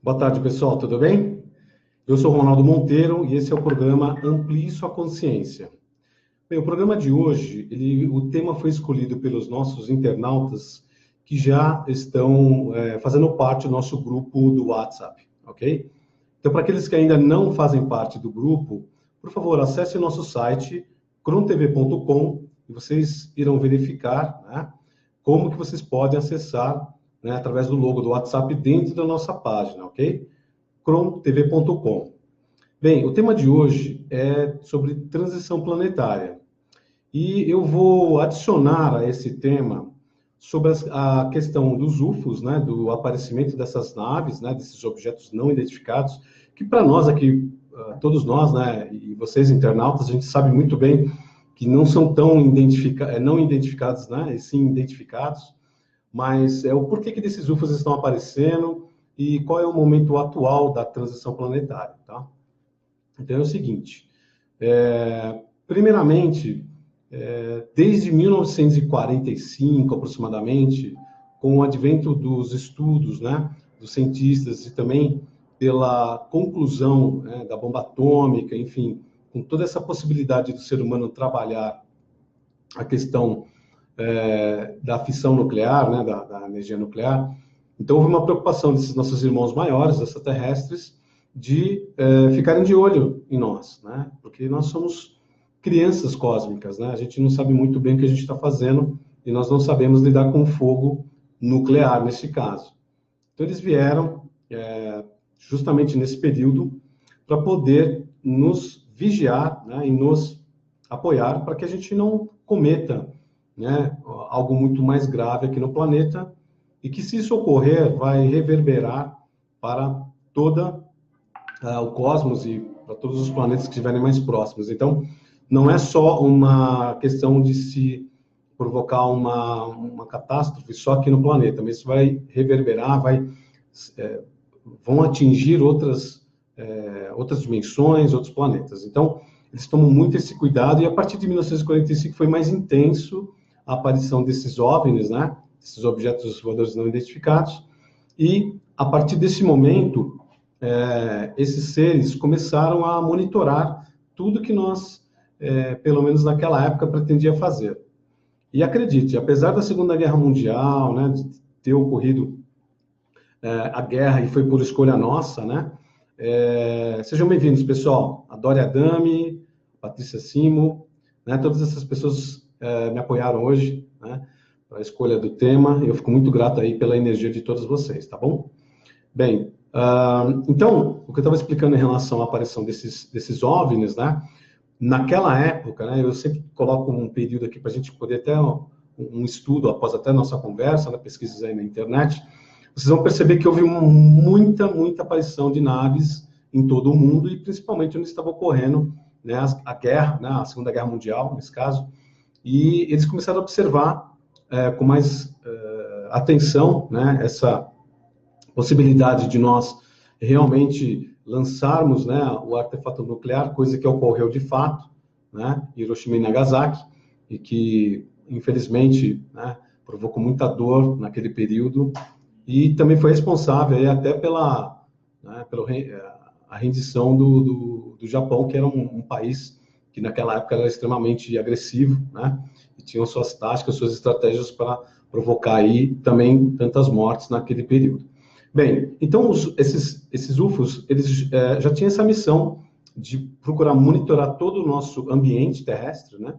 Boa tarde, pessoal, tudo bem? Eu sou Ronaldo Monteiro e esse é o programa Amplie Sua Consciência. Bem, o programa de hoje, o tema foi escolhido pelos nossos internautas que já estão fazendo parte do nosso grupo do WhatsApp, ok? Então, para aqueles que ainda não fazem parte do grupo, por favor, acesse o nosso site, crontv.com, e vocês irão verificar, né, como que vocês podem acessar, né, através do logo do WhatsApp dentro da nossa página, ok? crontv.com. Bem, o tema de hoje é sobre transição planetária. E eu vou adicionar a esse tema sobre a questão dos UFOs, né, do aparecimento dessas naves, né, desses objetos não identificados, que para nós aqui, todos nós, né, e vocês internautas, a gente sabe muito bem que não são tão não identificados, né, e sim identificados, mas o porquê que desses UFOs estão aparecendo e qual é o momento atual da transição planetária, tá? Então é o seguinte, primeiramente, desde 1945, aproximadamente, com o advento dos estudos, né, dos cientistas e também pela conclusão, né, da bomba atômica, enfim, com toda essa possibilidade do ser humano trabalhar a questão da fissão nuclear, né, da energia nuclear. Então, houve uma preocupação desses nossos irmãos maiores, extraterrestres, de ficarem de olho em nós, né? Porque nós somos crianças cósmicas, né? A gente não sabe muito bem o que a gente está fazendo e nós não sabemos lidar com o fogo nuclear, nesse caso. Então, eles vieram justamente nesse período para poder nos vigiar, né, e nos apoiar para que a gente não cometa, né, algo muito mais grave aqui no planeta e que, se isso ocorrer, vai reverberar para toda o cosmos e para todos os planetas que estiverem mais próximos. Então, não é só uma questão de se provocar uma catástrofe só aqui no planeta, mas isso vai reverberar, vão atingir outras dimensões, outros planetas. Então, eles tomam muito esse cuidado, e a partir de 1945 foi mais intenso a aparição desses OVNIs, né? Esses objetos voadores não identificados, e a partir desse momento, esses seres começaram a monitorar tudo que nós, pelo menos naquela época, pretendia fazer. E acredite, apesar da Segunda Guerra Mundial, né, de ter ocorrido a guerra, e foi por escolha nossa, né? Sejam bem-vindos, pessoal. A Dória Adami, Patrícia Simo, né, todas essas pessoas me apoiaram hoje, né, para a escolha do tema. Eu fico muito grato aí pela energia de todos vocês, tá bom? Bem, então, o que eu estava explicando em relação à aparição desses OVNIs, né, naquela época, né, eu sempre coloco um período aqui para a gente poder ter um estudo, após até a nossa conversa, né, pesquisas aí na internet. Vocês vão perceber que houve muita aparição de naves em todo o mundo, e principalmente onde estava ocorrendo, né, a guerra, né, a Segunda Guerra Mundial, nesse caso, e eles começaram a observar com mais atenção, né, essa possibilidade de nós realmente lançarmos, né, o artefato nuclear, coisa que ocorreu de fato, né, em Hiroshima e Nagasaki, e que, infelizmente, né, provocou muita dor naquele período, e também foi responsável aí até pela a rendição do Japão, que era um país que naquela época era extremamente agressivo, né? E tinham suas táticas, suas estratégias para provocar aí também tantas mortes naquele período. Bem, então esses UFOs, eles já tinham essa missão de procurar monitorar todo o nosso ambiente terrestre, né?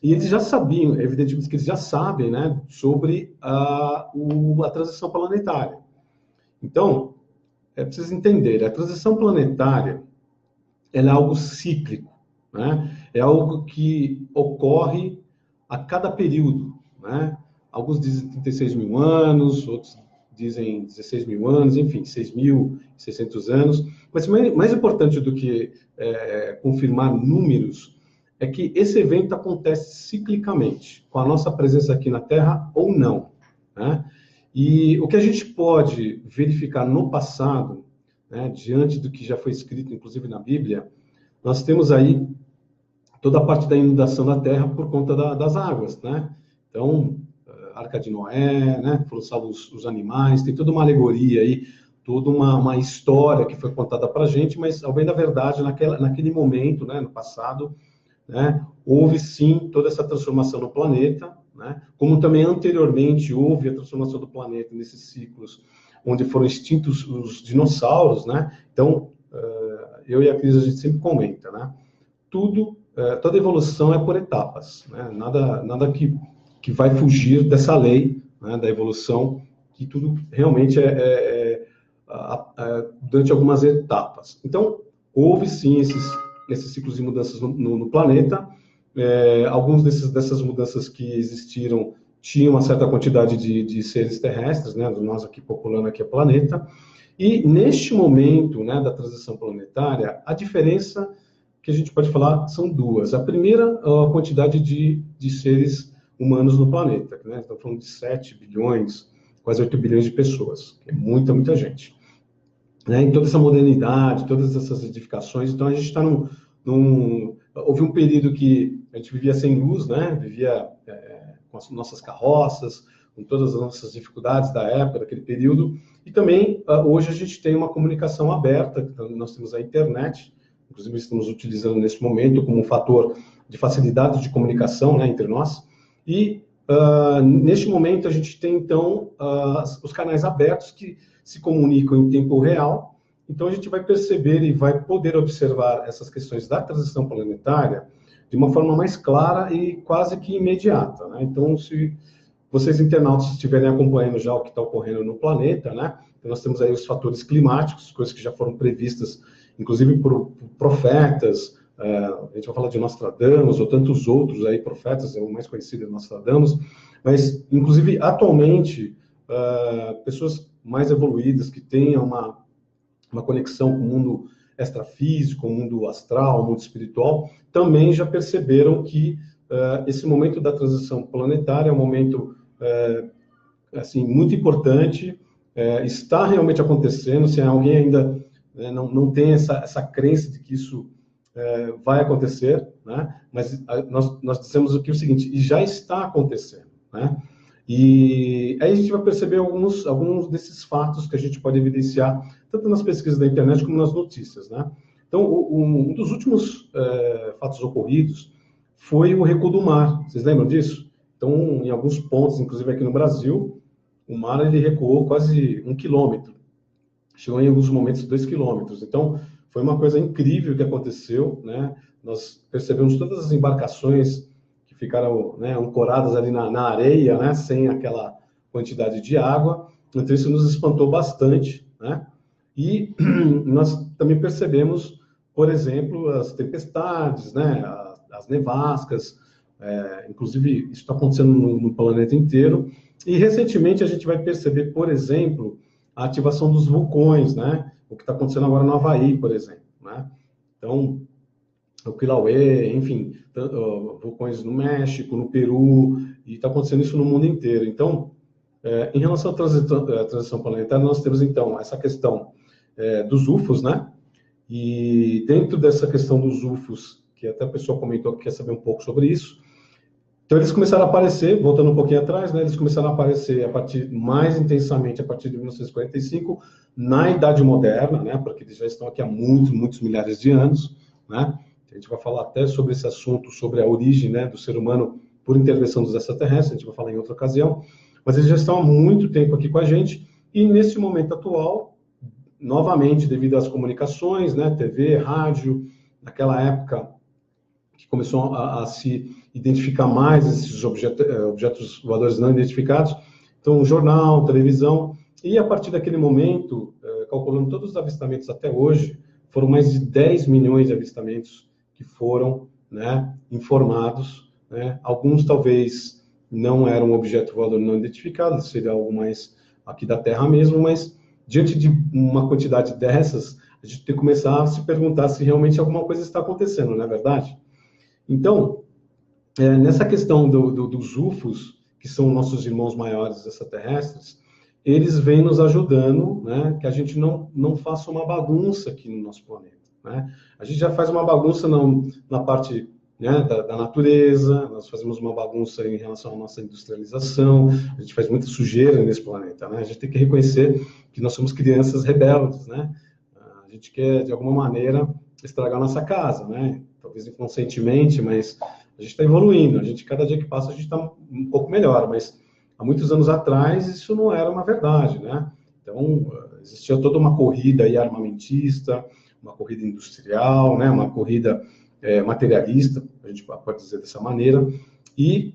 E eles já sabiam, evidentemente que eles já sabem, né, sobre a transição planetária. Então, é preciso entender, a transição planetária, ela é algo cíclico, né? É algo que ocorre a cada período, né? Alguns dizem 36 mil anos, outros dizem 16 mil anos, enfim, 6.600 anos. Mas mais importante do que confirmar números é que esse evento acontece ciclicamente, com a nossa presença aqui na Terra ou não, né? E o que a gente pode verificar no passado, né, diante do que já foi escrito, inclusive na Bíblia, nós temos aí toda a parte da inundação da Terra por conta das águas, né? Então, Arca de Noé, né, foram salvos os animais, tem toda uma alegoria aí, toda uma história que foi contada para a gente, mas, ao bem da verdade, naquele momento, né, no passado, né, houve sim toda essa transformação no planeta, né, como também anteriormente houve a transformação do planeta nesses ciclos onde foram extintos os dinossauros, né? Então, eu e a Cris, a gente sempre comenta, né? Toda evolução é por etapas, né? Nada que vai fugir dessa lei, né, da evolução, que tudo realmente durante algumas etapas. Então, houve sim esses ciclos de mudanças no planeta. Alguns dessas mudanças que existiram tinham uma certa quantidade de seres terrestres, né, nós aqui populando aqui o planeta. E neste momento, né, da transição planetária, a diferença que a gente pode falar são duas. A primeira, a quantidade de seres humanos no planeta, né? Estamos falando de 7 bilhões, quase 8 bilhões de pessoas, que é muita, muita gente. Né? Em toda essa modernidade, todas essas edificações, então a gente está houve um período que a gente vivia sem luz, né? Vivia com as nossas carroças, com todas as nossas dificuldades da época, daquele período, e também hoje a gente tem uma comunicação aberta, então, nós temos a internet, inclusive estamos utilizando nesse momento como um fator de facilidade de comunicação, né, entre nós, e neste momento a gente tem então os canais abertos que se comunicam em tempo real. Então a gente vai perceber e vai poder observar essas questões da transição planetária de uma forma mais clara e quase que imediata, né? Então, se vocês internautas estiverem acompanhando já o que está ocorrendo no planeta, né? Então, nós temos aí os fatores climáticos, coisas que já foram previstas, inclusive por profetas. A gente vai falar de Nostradamus ou tantos outros aí profetas, o mais conhecido é Nostradamus, mas inclusive atualmente pessoas mais evoluídas que tenham uma conexão com o mundo extrafísico, o mundo astral, o mundo espiritual, também já perceberam que esse momento da transição planetária é um momento assim, muito importante, está realmente acontecendo. Se alguém ainda não tem essa crença de que isso vai acontecer, né? Mas nós dizemos aqui o seguinte, e já está acontecendo, né? E aí a gente vai perceber alguns desses fatos que a gente pode evidenciar, tanto nas pesquisas da internet como nas notícias, né? Então, um dos últimos fatos ocorridos foi o recuo do mar. Vocês lembram disso? Então, em alguns pontos, inclusive aqui no Brasil, o mar ele recuou quase 1 quilômetro. Chegou em alguns momentos 2 quilômetros. Então, foi uma coisa incrível que aconteceu, né? Nós percebemos todas as embarcações que ficaram, né, ancoradas ali na areia, né, sem aquela quantidade de água. Então, isso nos espantou bastante, né? E nós também percebemos, por exemplo, as tempestades, né, as nevascas, inclusive isso está acontecendo no planeta inteiro. E recentemente a gente vai perceber, por exemplo, a ativação dos vulcões, né? O que está acontecendo agora no Havaí, por exemplo, né? Então, o Kilauea, enfim, vulcões no México, no Peru, e está acontecendo isso no mundo inteiro. Então, em relação à transição planetária, nós temos, então, essa questão dos UFOs, né? E dentro dessa questão dos UFOs, que até a pessoa comentou que quer saber um pouco sobre isso, então eles começaram a aparecer, voltando um pouquinho atrás, né? Eles começaram a aparecer mais intensamente a partir de 1945, na Idade Moderna, né? Porque eles já estão aqui há muitos, muitos milhares de anos, né? A gente vai falar até sobre esse assunto, sobre a origem, né, do ser humano por intervenção dos extraterrestres, a gente vai falar em outra ocasião, mas eles já estão há muito tempo aqui com a gente, e nesse momento atual, novamente, devido às comunicações, né, TV, rádio, naquela época que começou a se identificar mais esses objetos voadores não identificados, então jornal, televisão, e a partir daquele momento, calculando todos os avistamentos até hoje, foram mais de 10 milhões de avistamentos que foram, né, informados, né? Alguns talvez não eram um objeto voador não identificado, seria algo mais aqui da Terra mesmo, mas diante de uma quantidade dessas, a gente tem que começar a se perguntar se realmente alguma coisa está acontecendo, não é verdade? Então, nessa questão dos UFOs, que são nossos irmãos maiores extraterrestres, eles vêm nos ajudando, né, que a gente não faça uma bagunça aqui no nosso planeta, né? A gente já faz uma bagunça na parte né, da natureza, nós fazemos uma bagunça em relação à nossa industrialização, a gente faz muita sujeira nesse planeta, né? A gente tem que reconhecer que nós somos crianças rebeldes, né? A gente quer, de alguma maneira, estragar a nossa casa, né? Talvez inconscientemente, mas a gente está evoluindo, a gente, cada dia que passa, a gente está um pouco melhor, mas há muitos anos atrás isso não era uma verdade, né? Então, existia toda uma corrida aí armamentista, uma corrida industrial, né? Uma corrida materialista, a gente pode dizer dessa maneira, e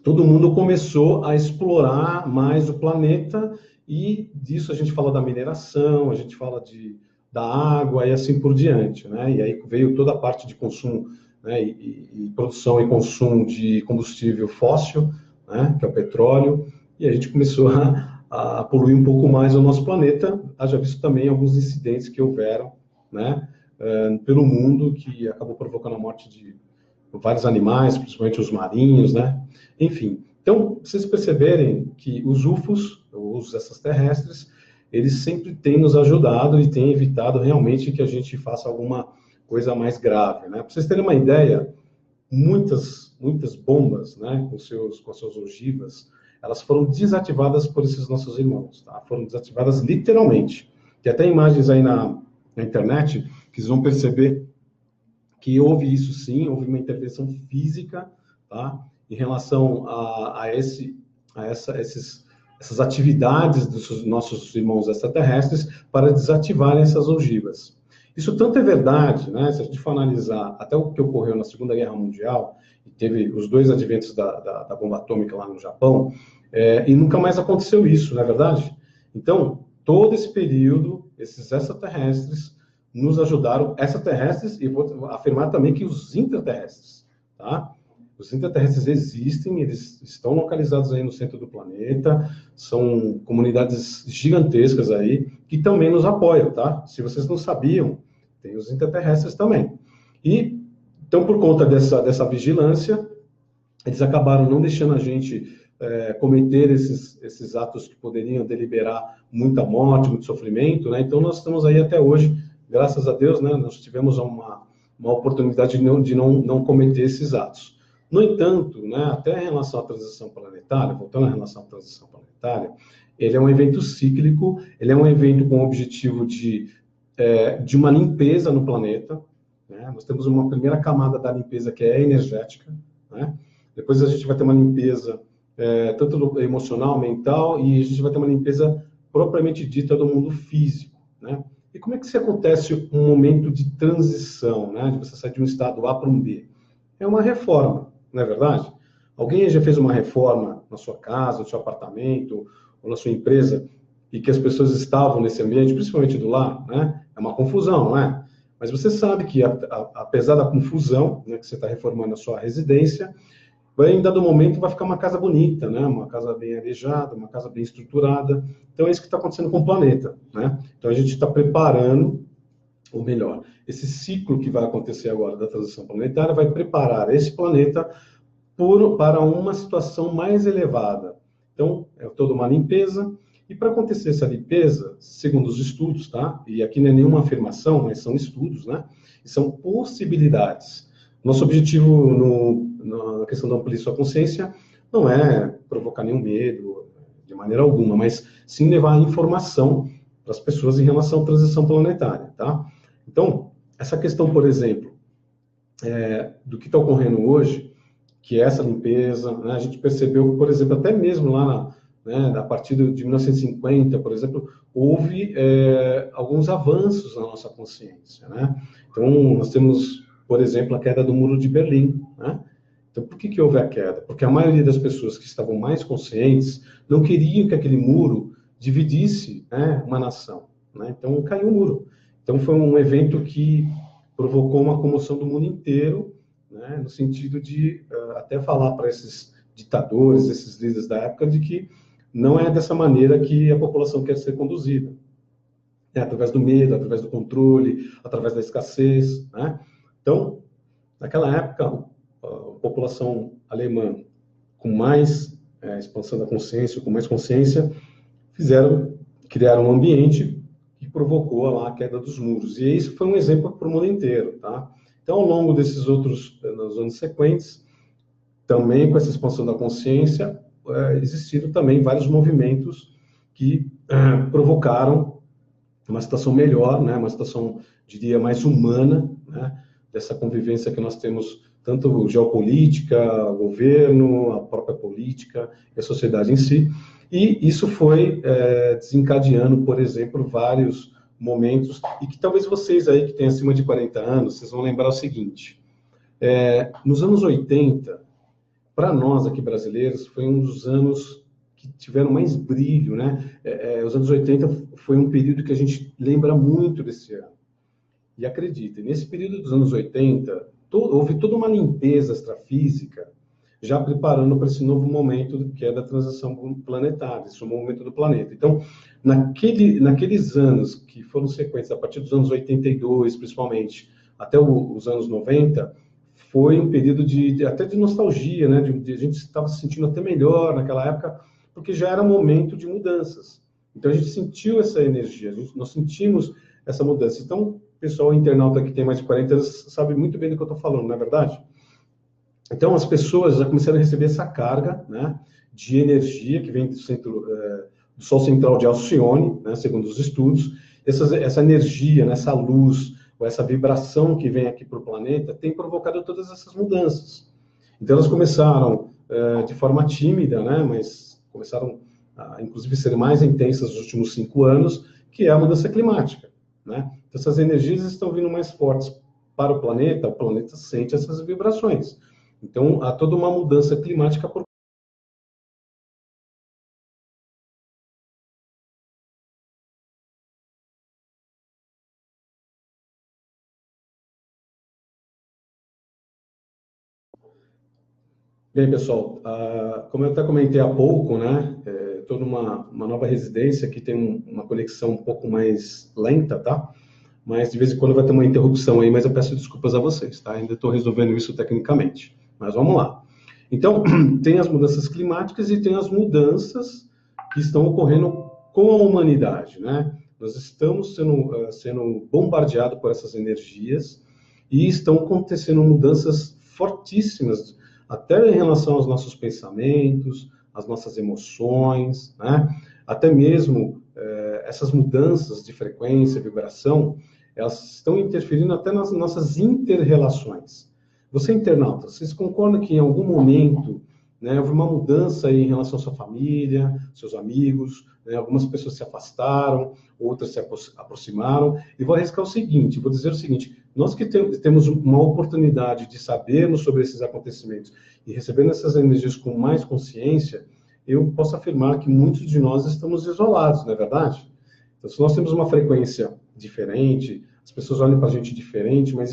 todo mundo começou a explorar mais o planeta, e disso a gente fala da mineração, a gente fala da água e assim por diante, né? E aí veio toda a parte de consumo, né? E produção e consumo de combustível fóssil, né? Que é o petróleo, e a gente começou a poluir um pouco mais o nosso planeta, haja visto também alguns incidentes que houveram, né? Pelo mundo, que acabou provocando a morte de vários animais, principalmente os marinhos, né? Enfim, então, vocês perceberem que os UFOs, os extraterrestres, eles sempre têm nos ajudado e têm evitado realmente que a gente faça alguma coisa mais grave, né? Para vocês terem uma ideia, muitas bombas, né, com suas ogivas, elas foram desativadas por esses nossos irmãos, tá? Foram desativadas literalmente. Tem até imagens aí na internet que vocês vão perceber que houve isso sim, houve uma intervenção física, tá? Em relação essas atividades dos nossos irmãos extraterrestres para desativarem essas ogivas. Isso tanto é verdade, né? Se a gente for analisar até o que ocorreu na Segunda Guerra Mundial, e teve os dois adventos da bomba atômica lá no Japão, e nunca mais aconteceu isso, não é verdade? Então, todo esse período, esses extraterrestres nos ajudaram, extraterrestres, e vou afirmar também que os intraterrestres, tá? Os intraterrestres existem, eles estão localizados aí no centro do planeta, são comunidades gigantescas aí, que também nos apoiam, tá? Se vocês não sabiam, tem os intraterrestres também. E, então, por conta dessa vigilância, eles acabaram não deixando a gente cometer esses atos que poderiam deliberar muita morte, muito sofrimento, né? Então, nós estamos aí até hoje, graças a Deus, né? Nós tivemos uma oportunidade de não cometer esses atos. No entanto, né, até em relação à transição planetária, voltando à relação à transição planetária, ele é um evento cíclico, ele é um evento com o objetivo de uma limpeza no planeta, né? Nós temos uma primeira camada da limpeza que é energética, né? Depois a gente vai ter uma limpeza tanto emocional, mental, e a gente vai ter uma limpeza propriamente dita do mundo físico, né? E como é que se acontece um momento de transição, né? De você sair de um estado A para um B? É uma reforma, não é verdade? Alguém já fez uma reforma na sua casa, no seu apartamento, ou na sua empresa, e que as pessoas estavam nesse ambiente, principalmente do lar, né? É uma confusão, não é? Mas você sabe que, apesar da confusão, né, que você está reformando a sua residência, em dado momento vai ficar uma casa bonita, né? Uma casa bem arejada, uma casa bem estruturada. Então é isso que está acontecendo com o planeta, né? Então a gente está preparando, ou melhor, esse ciclo que vai acontecer agora da transição planetária vai preparar esse planeta para uma situação mais elevada. Então é toda uma limpeza, e para acontecer essa limpeza, segundo os estudos, tá? E aqui não é nenhuma afirmação, mas são estudos, né? E são possibilidades. Nosso objetivo na questão da ampliar sua consciência não é provocar nenhum medo, de maneira alguma, mas sim levar a informação para as pessoas em relação à transição planetária, tá? Então, essa questão, por exemplo, do que está ocorrendo hoje, que é essa limpeza, né? A gente percebeu, por exemplo, até mesmo lá a partir de 1950, por exemplo, houve alguns avanços na nossa consciência, né? Então, nós temos, por exemplo, a queda do Muro de Berlim, né? Então, por que houve a queda? Porque a maioria das pessoas que estavam mais conscientes não queriam que aquele muro dividisse, né, uma nação, né? Então, caiu o muro. Então, foi um evento que provocou uma comoção do mundo inteiro, né, no sentido de até falar para esses ditadores, esses líderes da época, de que não é dessa maneira que a população quer ser conduzida. É através do medo, através do controle, através da escassez, né? Então, naquela época, a população alemã, com mais expansão da consciência, com mais consciência, criaram um ambiente que provocou lá a queda dos muros. E isso foi um exemplo para o mundo inteiro, tá? Então, ao longo desses outros, nos anos sequentes, também com essa expansão da consciência, existiram também vários movimentos que provocaram uma situação melhor, né? Uma situação, diria, mais humana, né? Dessa convivência que nós temos, tanto geopolítica, governo, a própria política e a sociedade em si. E isso foi desencadeando, por exemplo, vários momentos, e que talvez vocês aí que têm acima de 40 anos, vocês vão lembrar o seguinte, nos anos 80, para nós aqui brasileiros, foi um dos anos que tiveram mais brilho, né? Os anos 80 foi um período que a gente lembra muito desse ano. E acreditem, nesse período dos anos 80, houve toda uma limpeza extrafísica, já preparando para esse novo momento que é da transição planetária, esse momento do planeta. Então, naqueles anos que foram sequentes, a partir dos anos 82, principalmente, até os anos 90, foi um período até de nostalgia, né? A gente estava se sentindo até melhor naquela época, porque já era momento de mudanças. Então, a gente sentiu essa energia, nós sentimos essa mudança. Então, o pessoal internauta que tem mais de 40 anos sabe muito bem do que eu estou falando, não é verdade? Então, as pessoas já começaram a receber essa carga, né, de energia que vem do Sol central de Alcione, né, segundo os estudos. Essa energia, né, essa luz, ou essa vibração que vem aqui para o planeta, tem provocado todas essas mudanças. Então, elas começaram de forma tímida, né, mas começaram a, inclusive, ser mais intensas nos últimos 5 anos, que é a mudança climática, né? Então, essas energias estão vindo mais fortes para o planeta sente essas vibrações. Então, há toda uma mudança climática por Bem, pessoal, como eu até comentei há pouco, né, estou numa nova residência que tem uma conexão um pouco mais lenta, tá? Mas de vez em quando vai ter uma interrupção aí, mas eu peço desculpas a vocês, tá? Ainda estou resolvendo isso tecnicamente, mas vamos lá. Então, tem as mudanças climáticas e tem as mudanças que estão ocorrendo com a humanidade, né? Nós estamos sendo bombardeados por essas energias e estão acontecendo mudanças fortíssimas, até em relação aos nossos pensamentos, às nossas emoções, né? Até mesmo essas mudanças de frequência, vibração, elas estão interferindo até nas nossas inter-relações. Você, internauta, vocês concordam que em algum momento, né, houve uma mudança aí em relação à sua família, seus amigos, né, algumas pessoas se afastaram, outras se aproximaram, e vou arriscar o seguinte, vou dizer o seguinte, nós que temos uma oportunidade de sabermos sobre esses acontecimentos e recebendo essas energias com mais consciência, eu posso afirmar que muitos de nós estamos isolados, não é verdade? Então, se nós temos uma frequência diferente, as pessoas olham para a gente diferente, mas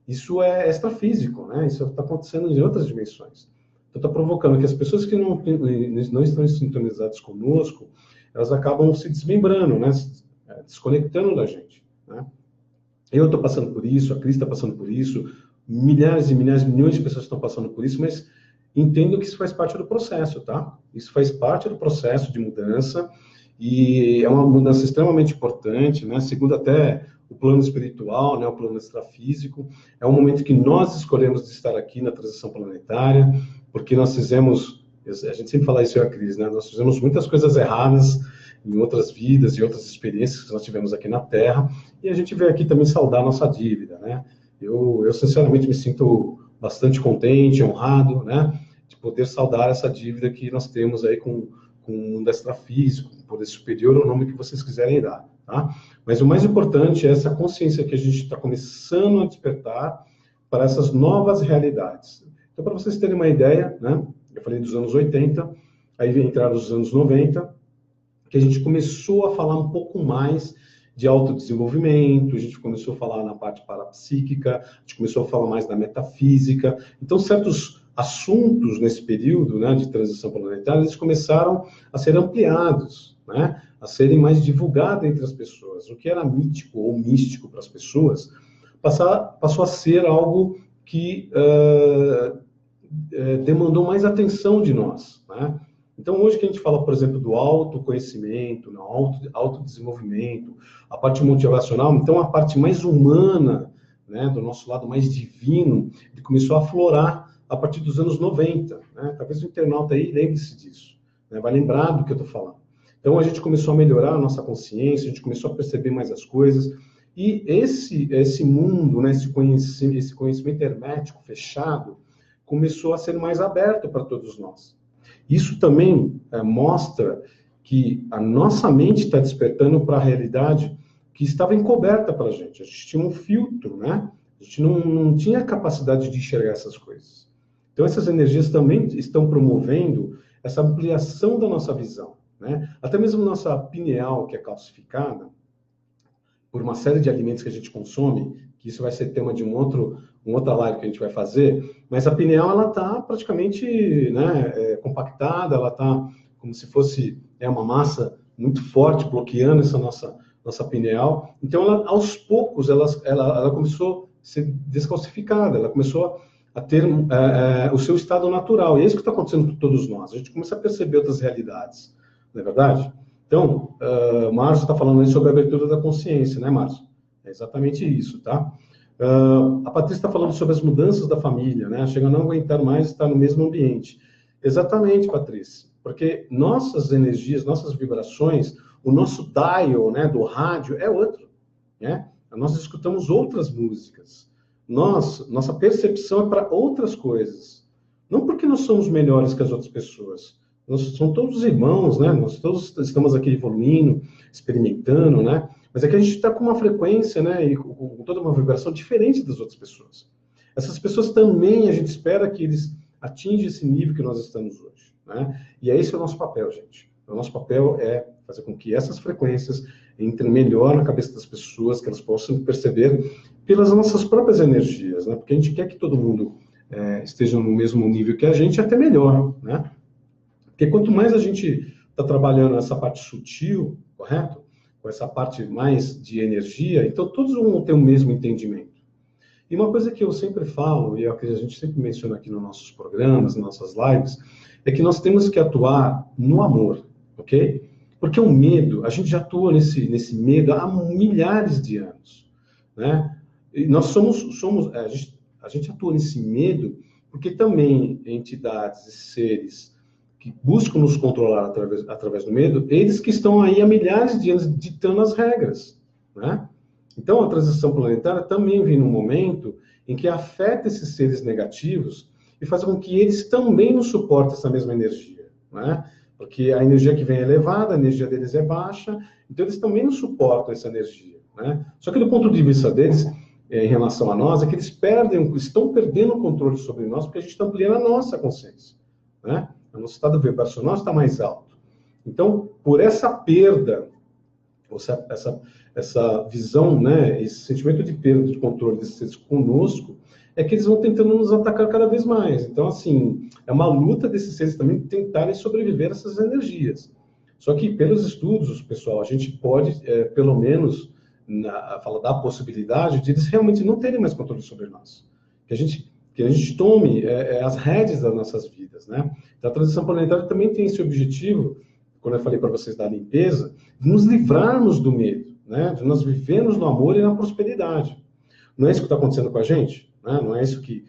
isso é extrafísico, né? Isso está acontecendo em outras dimensões. Então, está provocando que as pessoas que não estão sintonizadas conosco, elas acabam se desmembrando, né? Desconectando da gente, né? Eu estou passando por isso, a Cris está passando por isso, milhares e milhares, milhões de pessoas estão passando por isso, mas entendo que isso faz parte do processo, tá? Isso faz parte do processo de mudança e é uma mudança extremamente importante, né? Segundo até o plano espiritual, né? O plano extrafísico, é um momento que nós escolhemos de estar aqui na transição planetária, porque nós fizemos, a gente sempre fala isso, eu e a Cris, né? Nós fizemos muitas coisas erradas em outras vidas e outras experiências que nós tivemos aqui na Terra, e a gente veio aqui também saldar a nossa dívida, né? Eu sinceramente me sinto bastante contente, honrado, né? De poder saldar essa dívida que nós temos aí com o mundo extrafísico, com o poder superior, o nome que vocês quiserem dar, tá? Mas o mais importante é essa consciência que a gente está começando a despertar para essas novas realidades. Então, para vocês terem uma ideia, né? Eu falei dos anos 80, aí vem entrar os anos 90, que a gente começou a falar um pouco mais de autodesenvolvimento, a gente começou a falar na parte parapsíquica, a gente começou a falar mais da metafísica. Então, certos assuntos nesse período, né, de transição planetária, eles começaram a ser ampliados, né, a serem mais divulgados entre as pessoas. O que era mítico ou místico para as pessoas passou a ser algo que demandou mais atenção de nós, né? Então, hoje que a gente fala, por exemplo, do autoconhecimento, autodesenvolvimento, a parte motivacional, então a parte mais humana, né, do nosso lado mais divino, ele começou a aflorar a partir dos anos 90, né? Talvez o internauta aí lembre-se disso, né? Vai lembrar do que eu estou falando. Então, a gente começou a melhorar a nossa consciência, a gente começou a perceber mais as coisas, e esse mundo, né, esse conhecimento hermético, fechado, começou a ser mais aberto para todos nós. Isso também mostra que a nossa mente está despertando para a realidade que estava encoberta para a gente. A gente tinha um filtro, né? A gente não tinha capacidade de enxergar essas coisas. Então, essas energias também estão promovendo essa ampliação da nossa visão, né? Até mesmo nossa pineal, que é calcificada, por uma série de alimentos que a gente consome, que isso vai ser tema de uma outra live que a gente vai fazer, mas a pineal, ela está praticamente, né, compactada, ela está como se fosse uma massa muito forte, bloqueando essa nossa pineal. Então, ela, aos poucos, ela começou a ser descalcificada, ela começou a ter o seu estado natural. E é isso que está acontecendo com todos nós. A gente começa a perceber outras realidades, não é verdade? Então, o Márcio está falando aí sobre a abertura da consciência, né, Márcio? É exatamente isso, tá? A Patrícia está falando sobre as mudanças da família, né? Chega a não aguentar mais estar no mesmo ambiente. Exatamente, Patrícia. Porque nossas energias, nossas vibrações, o nosso dial, né, do rádio é outro, né? Nós escutamos outras músicas. Nossa percepção é para outras coisas. Não porque nós somos melhores que as outras pessoas. Nós somos todos irmãos, né? Nós todos estamos aqui evoluindo, experimentando, né? Mas é que a gente está com uma frequência, né? E com toda uma vibração diferente das outras pessoas. Essas pessoas também, a gente espera que eles atinjam esse nível que nós estamos hoje, né? E esse é o nosso papel, gente. O nosso papel é fazer com que essas frequências entrem melhor na cabeça das pessoas, que elas possam perceber pelas nossas próprias energias, né? Porque a gente quer que todo mundo esteja no mesmo nível que a gente, até melhor, né? Porque quanto mais a gente está trabalhando essa parte sutil, correto? Com essa parte mais de energia, então todos vão ter o mesmo entendimento. E uma coisa que eu sempre falo, e é o que a gente sempre menciona aqui nos nossos programas, nas nossas lives, é que nós temos que atuar no amor, ok? Porque o medo, a gente já atua nesse medo há milhares de anos, né? E nós a gente atua nesse medo porque também entidades e seres que buscam nos controlar através do medo, eles que estão aí há milhares de anos ditando as regras, né? Então, a transição planetária também vem num momento em que afeta esses seres negativos e faz com que eles também não suportem essa mesma energia, né? Porque a energia que vem é elevada, a energia deles é baixa, então eles também não suportam essa energia, né? Só que do ponto de vista deles, em relação a nós, é que eles estão perdendo o controle sobre nós porque a gente está ampliando a nossa consciência, né? O nosso estado vibracional está mais alto. Então, por essa perda, essa visão, né, esse sentimento de perda de controle desses seres conosco, é que eles vão tentando nos atacar cada vez mais. Então, assim, é uma luta desses seres também tentarem sobreviver a essas energias. Só que, pelos estudos, pessoal, a gente pode, pelo menos, falar da possibilidade de eles realmente não terem mais controle sobre nós. Que a gente tome as rédeas das nossas vidas, né? Então, a transição planetária também tem esse objetivo, quando eu falei para vocês da limpeza, de nos livrarmos do medo, né? De nós vivermos no amor e na prosperidade. Não é isso que está acontecendo com a gente, né? Não é isso que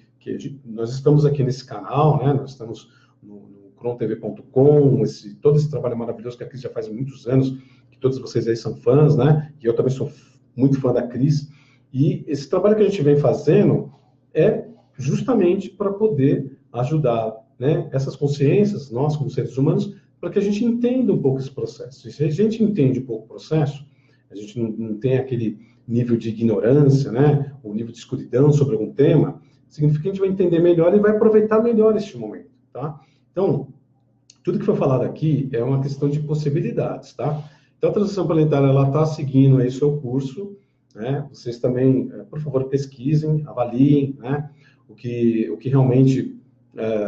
nós estamos aqui nesse canal, né? Nós estamos no crontv.com, todo esse trabalho maravilhoso que a Cris já faz há muitos anos, que todos vocês aí são fãs, né? E eu também sou muito fã da Cris. E esse trabalho que a gente vem fazendo é justamente para poder ajudar, né, essas consciências, nós como seres humanos, para que a gente entenda um pouco esse processo. E se a gente entende um pouco o processo, a gente não tem aquele nível de ignorância, né, ou nível de escuridão sobre algum tema, significa que a gente vai entender melhor e vai aproveitar melhor este momento, tá? Então, tudo que foi falado aqui é uma questão de possibilidades, tá? Então, a transição planetária, ela está seguindo aí o seu curso, né? Vocês também, por favor, pesquisem, avaliem, né? O que realmente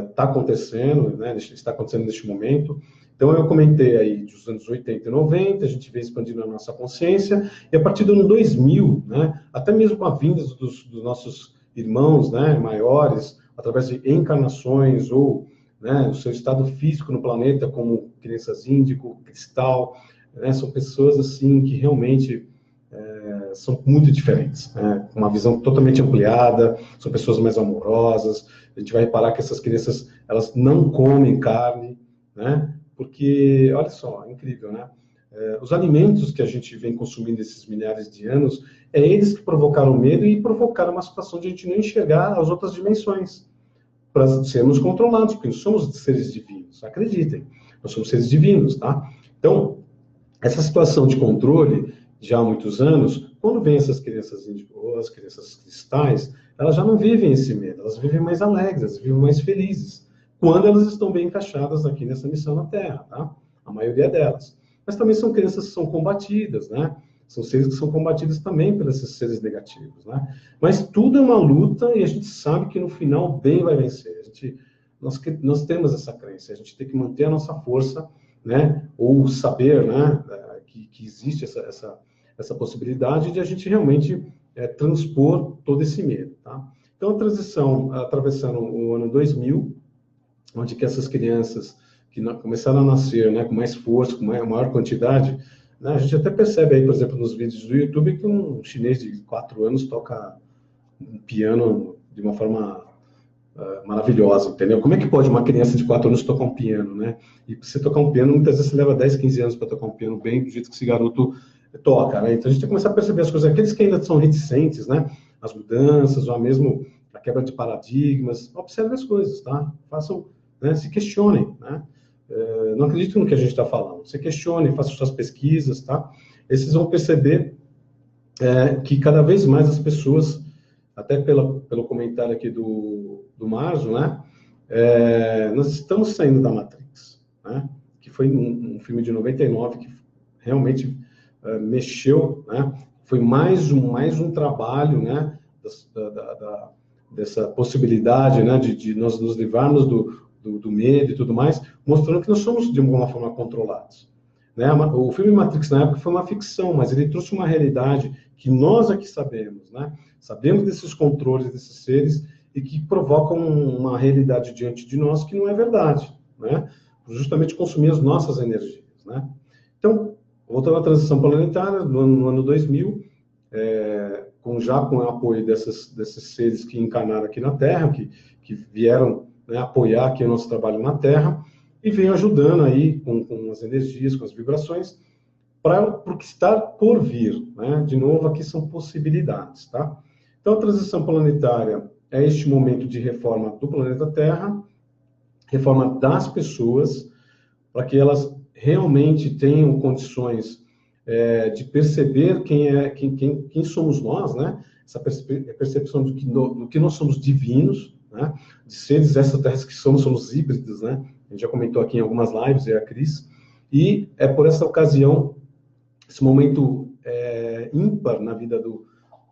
está acontecendo, né? Está acontecendo neste momento. Então, eu comentei aí dos anos 80 e 90, a gente vem expandindo a nossa consciência, e a partir do ano 2000, né? Até mesmo com a vinda dos nossos irmãos, né? Maiores, através de encarnações ou, né, o seu estado físico no planeta, como crianças índigo, cristal, né? São pessoas assim que realmente são muito diferentes, né? Uma visão totalmente ampliada, são pessoas mais amorosas. A gente vai reparar que essas crianças, elas não comem carne, né? Porque, olha só, é incrível, né? Os alimentos que a gente vem consumindo esses milhares de anos, é eles que provocaram medo e provocaram uma situação de a gente não enxergar as outras dimensões, para sermos controlados, porque nós somos seres divinos, acreditem, nós somos seres divinos, tá? Então, essa situação de controle, já há muitos anos, quando vem essas crianças, ou as crianças cristais, elas já não vivem esse medo, elas vivem mais alegres, elas vivem mais felizes, quando elas estão bem encaixadas aqui nessa missão na Terra, tá? A maioria delas. Mas também são crianças que são combatidas, né? São seres que são combatidos também pelos esses seres negativos, né? Mas tudo é uma luta e a gente sabe que no final o bem vai vencer. Nós temos essa crença, a gente tem que manter a nossa força, né? Ou saber, né? Que existe essa possibilidade de a gente realmente transpor todo esse medo, tá? Então, a transição, atravessando o ano 2000, onde que essas crianças que começaram a nascer, né, com mais força, com maior quantidade, né, a gente até percebe aí, por exemplo, nos vídeos do YouTube, que um chinês de 4 anos toca um piano de uma forma maravilhosa, entendeu? Como é que pode uma criança de 4 anos tocar um piano, né? E você tocar um piano, muitas vezes você leva 10, 15 anos para tocar um piano bem, do jeito que esse garoto toca, né? Então a gente tem que começar a perceber as coisas, aqueles que ainda são reticentes, né? As mudanças, ou mesmo a quebra de paradigmas, observe as coisas, tá? Façam, né? Se questionem, né? Não acredito no que a gente está falando. Se questione, faça suas pesquisas, tá? E vocês vão perceber que cada vez mais as pessoas, até pelo comentário aqui do Márcio, né? Nós estamos saindo da Matrix, né? Que foi um filme de 99 que realmente mexeu, né? Foi mais um trabalho, né? Dessa possibilidade, né? De nós nos livrarmos do medo e tudo mais, mostrando que nós somos de alguma forma controlados, né? O filme Matrix na época foi uma ficção, mas ele trouxe uma realidade que nós aqui sabemos, né? Sabemos desses controles desses seres e que provocam uma realidade diante de nós que não é verdade, né? Justamente consumir as nossas energias, né? Então, voltando à transição planetária, no ano 2000, com o apoio desses seres que encarnaram aqui na Terra, que vieram, né, apoiar aqui o nosso trabalho na Terra, e vem ajudando aí com as energias, com as vibrações, para o que está por vir, né? De novo, aqui são possibilidades, tá? Então, a transição planetária é este momento de reforma do planeta Terra, reforma das pessoas, para que elas realmente tenham condições de perceber quem somos nós, né? Essa percepção do que nós somos divinos, né? De seres extraterrestres que somos híbridos, né? A gente já comentou aqui em algumas lives, eu e a Cris, e é por essa ocasião, esse momento ímpar na vida do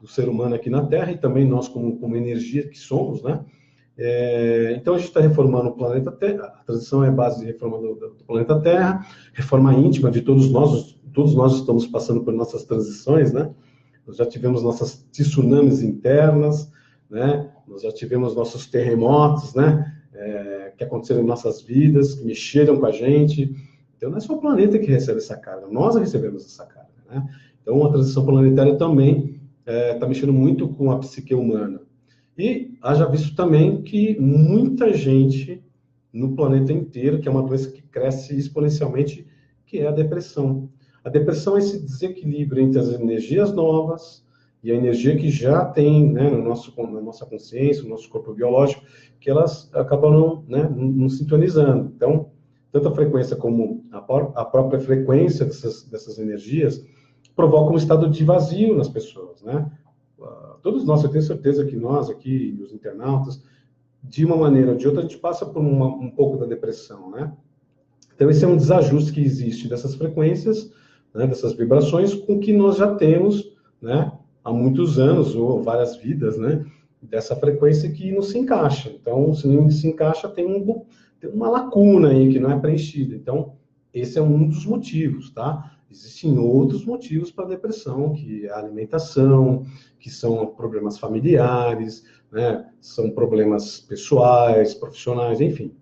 ser humano aqui na Terra, e também nós como energia que somos, né? Então a gente está reformando o planeta Terra, a transição é base de reforma do planeta Terra, reforma íntima de todos nós estamos passando por nossas transições, né? Nós já tivemos nossas tsunamis internas, né? Nós já tivemos nossos terremotos, né? Que aconteceram em nossas vidas, que mexeram com a gente. Então não é só o planeta que recebe essa carga, nós recebemos essa carga, né? Então a transição planetária também está mexendo muito com a psique humana. E haja visto também que muita gente no planeta inteiro, que é uma doença que cresce exponencialmente, que é a depressão. A depressão é esse desequilíbrio entre as energias novas e a energia que já tem, né, na nossa consciência, no nosso corpo biológico, que elas acabam não sintonizando. Então, tanto a frequência como a própria frequência dessas energias provocam um estado de vazio nas pessoas, né? Todos nós, eu tenho certeza que nós aqui, os internautas, de uma maneira ou de outra, a gente passa por um pouco da depressão, né? Então, esse é um desajuste que existe dessas frequências, né, dessas vibrações, com que nós já temos, né, há muitos anos, ou várias vidas, né, dessa frequência que não se encaixa. Então, se não se encaixa, tem uma lacuna aí que não é preenchida. Então, esse é um dos motivos, tá? Existem outros motivos para a depressão, que é a alimentação, que são problemas familiares, né? São problemas pessoais, profissionais, enfim.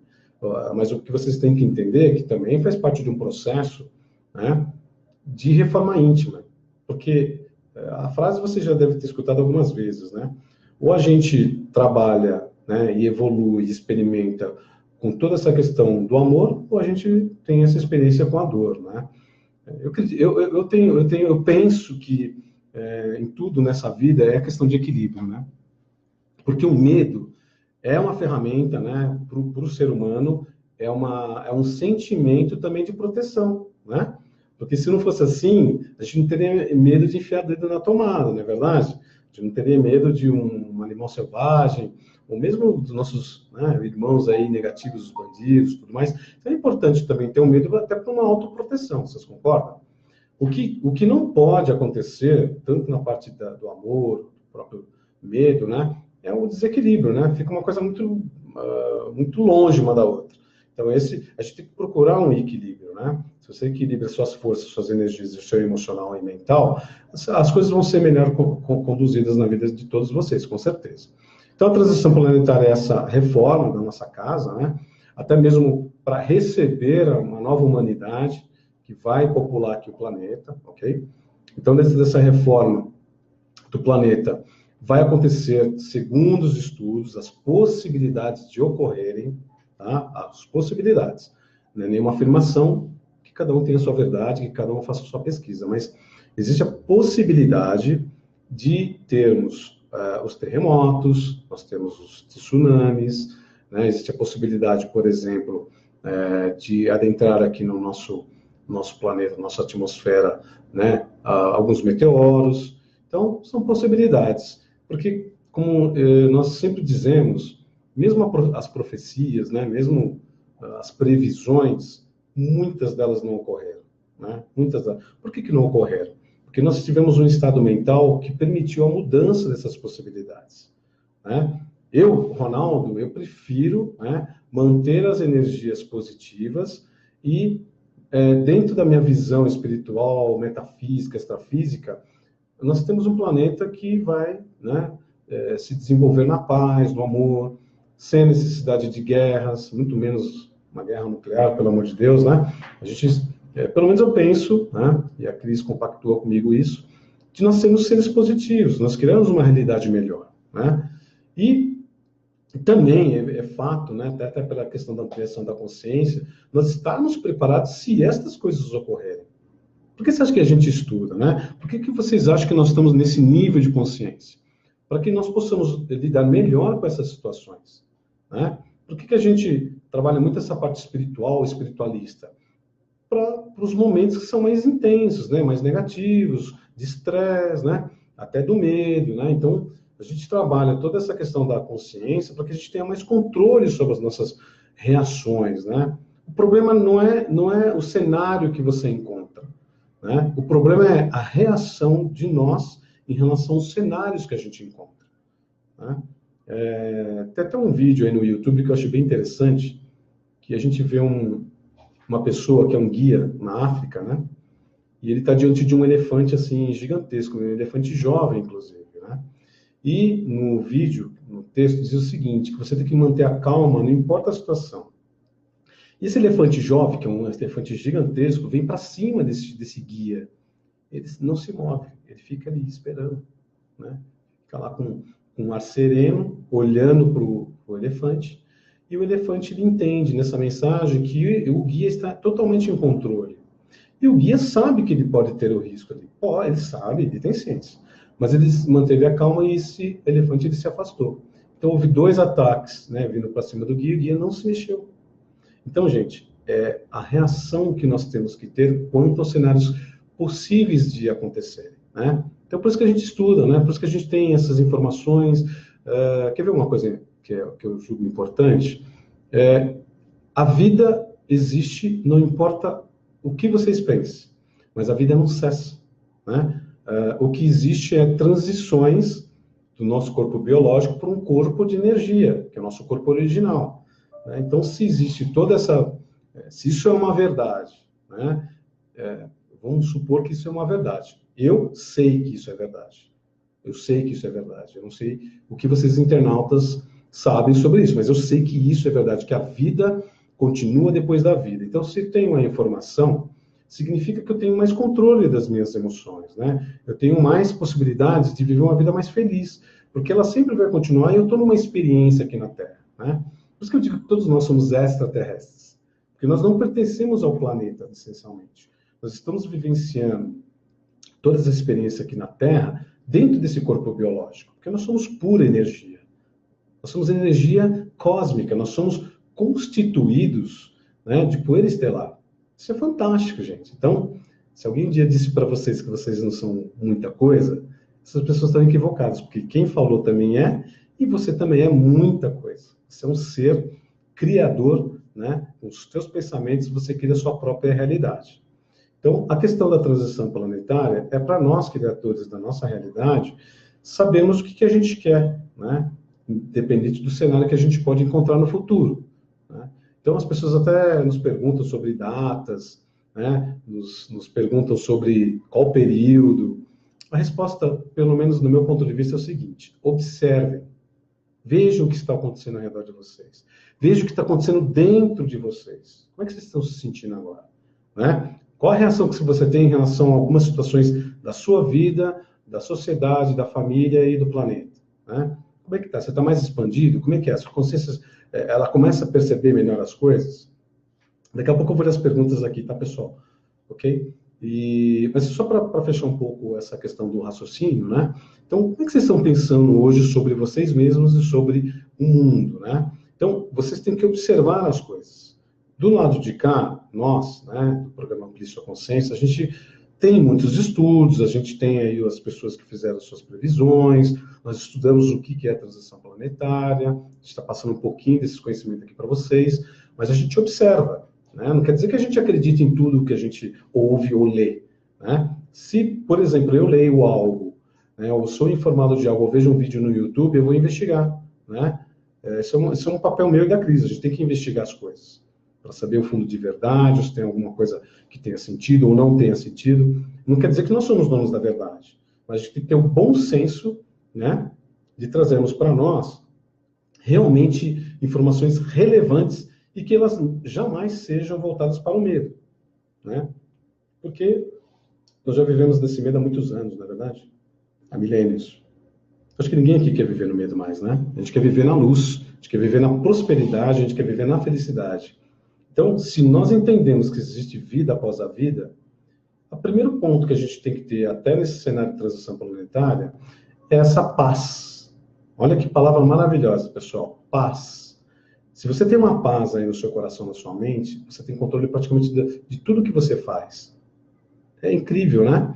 Mas o que vocês têm que entender é que também faz parte de um processo, né, de reforma íntima. Porque A frase você já deve ter escutado algumas vezes, né? Ou a gente trabalha, né, e evolui, experimenta com toda essa questão do amor, ou a gente tem essa experiência com a dor, né? Eu penso que em tudo nessa vida é questão de equilíbrio, né? Porque o medo é uma ferramenta, né, para o ser humano, é um sentimento também de proteção, né? Porque se não fosse assim, a gente não teria medo de enfiar o dedo na tomada, não é verdade? A gente não teria medo de um animal selvagem, ou mesmo dos nossos, né, irmãos aí negativos, os bandidos, tudo mais. Então é importante também ter um medo até para uma autoproteção, vocês concordam? O que não pode acontecer, tanto na parte do amor, do próprio medo, né, é o desequilíbrio, né? Fica uma coisa muito longe uma da outra. Então, a gente tem que procurar um equilíbrio, né? Se você equilibra suas forças, suas energias, o seu emocional e mental, as coisas vão ser melhor conduzidas na vida de todos vocês, com certeza. Então, a transição planetária é essa reforma da nossa casa, né? Até mesmo para receber uma nova humanidade que vai popular aqui o planeta, ok? Então, dessa reforma do planeta, vai acontecer, segundo os estudos, as possibilidades de ocorrerem, tá? As possibilidades. Não é nenhuma afirmação, que cada um tenha a sua verdade, que cada um faça a sua pesquisa, mas existe a possibilidade de termos os terremotos, nós temos os tsunamis, né? Existe a possibilidade, por exemplo, de adentrar aqui no nosso planeta, nossa atmosfera, né? Alguns meteoros. Então, são possibilidades. Porque, como nós sempre dizemos, mesmo as profecias, né, mesmo as previsões, muitas delas não ocorreram. Né? Por que não ocorreram? Porque nós tivemos um estado mental que permitiu a mudança dessas possibilidades. Né? Ronaldo, eu prefiro, né, manter as energias positivas e, dentro da minha visão espiritual, metafísica, extrafísica, nós temos um planeta que vai, né, se desenvolver na paz, no amor, sem necessidade de guerras, muito menos uma guerra nuclear, pelo amor de Deus, né? A gente, pelo menos eu penso, né, e a Cris compactua comigo isso, que nós temos seres positivos, nós criamos uma realidade melhor, né? E também é fato, né, até pela questão da ampliação da consciência, nós estarmos preparados se estas coisas ocorrerem. Por que você acha que a gente estuda, né? Por que vocês acham que nós estamos nesse nível de consciência? Para que nós possamos lidar melhor com essas situações, né? Por que a gente trabalha muito essa parte espiritual, espiritualista? Para os momentos que são mais intensos, né? Mais negativos, de estresse, né? Até do medo, né? Então, a gente trabalha toda essa questão da consciência para que a gente tenha mais controle sobre as nossas reações, né? O problema não é o cenário que você encontra. Né? O problema é a reação de nós em relação aos cenários que a gente encontra. Né? Tem até um vídeo aí no YouTube que eu achei bem interessante, que a gente vê uma pessoa que é um guia na África, né? E ele está diante de um elefante assim gigantesco, um elefante jovem, inclusive. Né? E no vídeo, no texto, diz o seguinte, que você tem que manter a calma, não importa a situação. E esse elefante jovem, que é um elefante gigantesco, vem para cima desse guia. Ele não se move, ele fica ali esperando. Né? Fica lá com um ar sereno, olhando para o elefante. E o elefante ele entende nessa mensagem que o guia está totalmente em controle. E o guia sabe que ele pode ter o risco ali. Ele sabe, ele tem ciência. Mas ele manteve a calma e esse elefante ele se afastou. Então houve 2 ataques, né, vindo para cima do guia, e o guia não se mexeu. Então, gente, a reação que nós temos que ter quanto aos cenários possíveis de acontecerem, né? Então, por isso que a gente estuda, né? Por isso que a gente tem essas informações. Quer ver uma coisa que eu julgo importante? A vida existe, não importa o que vocês pensem, mas a vida não cessa, né? O que existe é transições do nosso corpo biológico para um corpo de energia, que é o nosso corpo original. Então, se existe toda essa... Se isso é uma verdade, né? Vamos supor que isso é uma verdade. Eu sei que isso é verdade. Eu sei que isso é verdade. Eu não sei o que vocês internautas sabem sobre isso, mas eu sei que isso é verdade, que a vida continua depois da vida. Então, se tem uma informação, significa que eu tenho mais controle das minhas emoções, né? Eu tenho mais possibilidades de viver uma vida mais feliz, porque ela sempre vai continuar e eu estou numa experiência aqui na Terra, né? Por isso que eu digo que todos nós somos extraterrestres, porque nós não pertencemos ao planeta, essencialmente. Nós estamos vivenciando todas as experiências aqui na Terra dentro desse corpo biológico, porque nós somos pura energia. Nós somos energia cósmica, nós somos constituídos, né, de poeira estelar. Isso é fantástico, gente. Então, se alguém um dia disse para vocês que vocês não são muita coisa, essas pessoas estão equivocadas, porque quem falou também é, e você também é muita coisa. Você é um ser criador, né? Com os seus pensamentos, você cria a sua própria realidade. Então, a questão da transição planetária é para nós, criadores da nossa realidade, sabermos o que a gente quer, né? Independente do cenário que a gente pode encontrar no futuro, né? Então, as pessoas até nos perguntam sobre datas, né? Nos perguntam sobre qual período. A resposta, pelo menos no meu ponto de vista, é o seguinte: observem, vejam o que está acontecendo ao redor de vocês, vejam o que está acontecendo dentro de vocês. Como é que vocês estão se sentindo agora, né? Qual a reação que você tem em relação a algumas situações da sua vida, da sociedade, da família e do planeta, né? Como é que está? Você está mais expandido? Como é que é? A sua consciência, ela começa a perceber melhor as coisas? Daqui a pouco eu vou ler as perguntas aqui, tá, pessoal? Ok? Mas só para fechar um pouco essa questão do raciocínio, né? Então, como é que vocês estão pensando hoje sobre vocês mesmos e sobre o mundo, né? Então, vocês têm que observar as coisas. Do lado de cá, nós, né, do programa Amplie Sua Consciência, a gente tem muitos estudos, a gente tem aí as pessoas que fizeram as suas previsões, nós estudamos o que é a transição planetária, a gente está passando um pouquinho desses conhecimentos aqui para vocês, mas a gente observa, né? Não quer dizer que a gente acredite em tudo que a gente ouve ou lê, né? Se, por exemplo, eu leio algo, né, ou sou informado de algo, ou vejo um vídeo no YouTube, eu vou investigar, né? Isso é um papel meu e da crise, a gente tem que investigar as coisas, para saber o fundo de verdade, ou se tem alguma coisa que tenha sentido ou não tenha sentido. Não quer dizer que nós somos donos da verdade, mas a gente tem que ter o bom senso, né, de trazermos para nós realmente informações relevantes e que elas jamais sejam voltadas para o medo, né? Porque nós já vivemos nesse medo há muitos anos, na verdade, há milênios. Acho que ninguém aqui quer viver no medo mais, né? A gente quer viver na luz, a gente quer viver na prosperidade, a gente quer viver na felicidade. Então, se nós entendemos que existe vida após a vida, o primeiro ponto que a gente tem que ter, até nesse cenário de transição planetária, é essa paz. Olha que palavra maravilhosa, pessoal. Paz. Se você tem uma paz aí no seu coração, na sua mente, você tem controle praticamente de tudo que você faz. É incrível, né?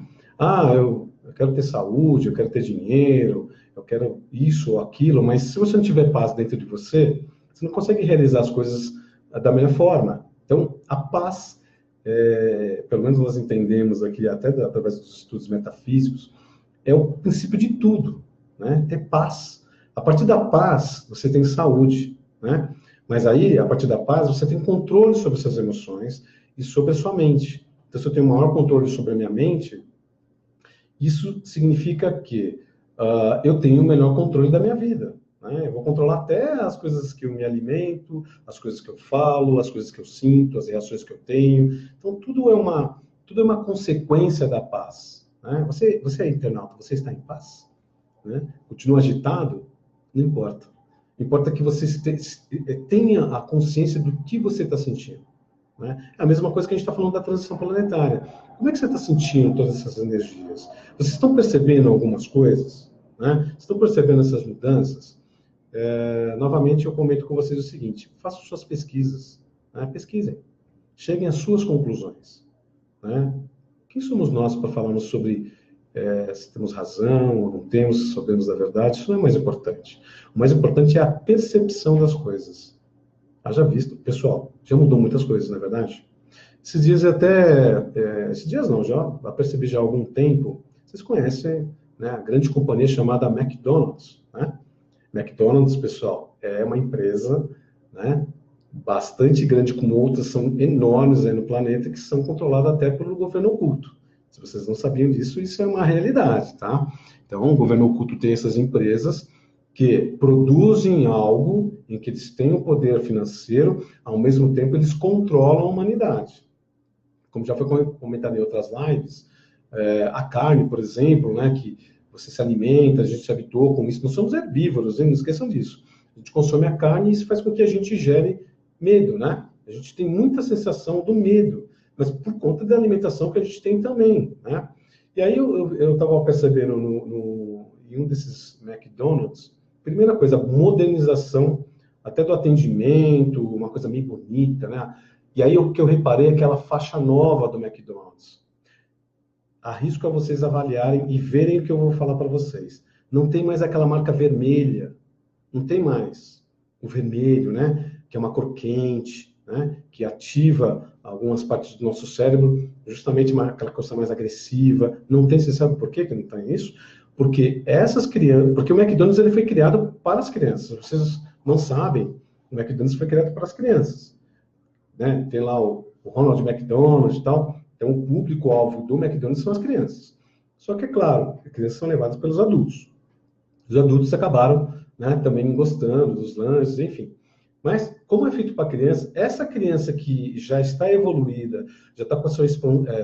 Eu quero ter saúde, eu quero ter dinheiro, eu quero isso ou aquilo, mas se você não tiver paz dentro de você, você não consegue realizar as coisas da melhor forma. Então, a paz, pelo menos nós entendemos aqui, até através dos estudos metafísicos, é o princípio de tudo, né? Ter paz. A partir da paz, você tem saúde, né? Mas aí, a partir da paz, você tem controle sobre suas emoções e sobre a sua mente. Então, se eu tenho maior controle sobre a minha mente, isso significa que eu tenho o melhor controle da minha vida, né? Eu vou controlar até as coisas que eu me alimento, as coisas que eu falo, as coisas que eu sinto, as reações que eu tenho. Então, tudo é uma consequência da paz, né? Você é internauta, você está em paz, né? Continua agitado? Não importa. Importa que você tenha a consciência do que você está sentindo, né? É a mesma coisa que a gente está falando da transição planetária. Como é que você está sentindo todas essas energias? Vocês estão percebendo algumas coisas, né? Estão percebendo essas mudanças? Novamente, eu comento com vocês o seguinte: façam suas pesquisas, né? Pesquisem, cheguem às suas conclusões, né? Quem somos nós para falarmos sobre se temos razão ou não temos, se sabemos da verdade? Isso não é mais importante. O mais importante é a percepção das coisas. Haja visto, pessoal, já mudou muitas coisas, não é verdade? Esses dias esses dias não, já percebi já há algum tempo, vocês conhecem, né, a grande companhia chamada McDonald's, né? McDonald's, pessoal, é uma empresa, né, bastante grande, como outras são enormes aí no planeta, que são controladas até pelo governo oculto. Se vocês não sabiam disso, isso é uma realidade, tá? Então, o governo oculto tem essas empresas que produzem algo em que eles têm o poder financeiro, ao mesmo tempo eles controlam a humanidade. como já foi comentado em outras lives, a carne, por exemplo, né, que você se alimenta, a gente se habituou com isso, nós somos herbívoros, hein? Não esqueçam disso. A gente consome a carne e isso faz com que a gente gere medo, né? A gente tem muita sensação do medo, mas por conta da alimentação que a gente tem também, né? E aí eu estava percebendo em um desses McDonald's, primeira coisa, modernização até do atendimento, uma coisa meio bonita, né? E aí o que eu reparei é aquela faixa nova do McDonald's. Arrisco a vocês avaliarem e verem o que eu vou falar para vocês. Não tem mais aquela marca vermelha, não tem mais o vermelho, né? Que é uma cor quente, né? Que ativa algumas partes do nosso cérebro, justamente aquela coisa mais agressiva. Não tem, você sabe por quê que não tem isso? Porque essas crianças, porque o McDonald's ele foi criado para as crianças. Vocês não sabem, o McDonald's foi criado para as crianças, né? Tem lá o Ronald McDonald e tal. Então, o público-alvo do McDonald's são as crianças. Só que, é claro, as crianças são levadas pelos adultos. Os adultos acabaram, né, também gostando dos lanches, enfim. Mas, como é feito para criança, essa criança que já está evoluída, já está com a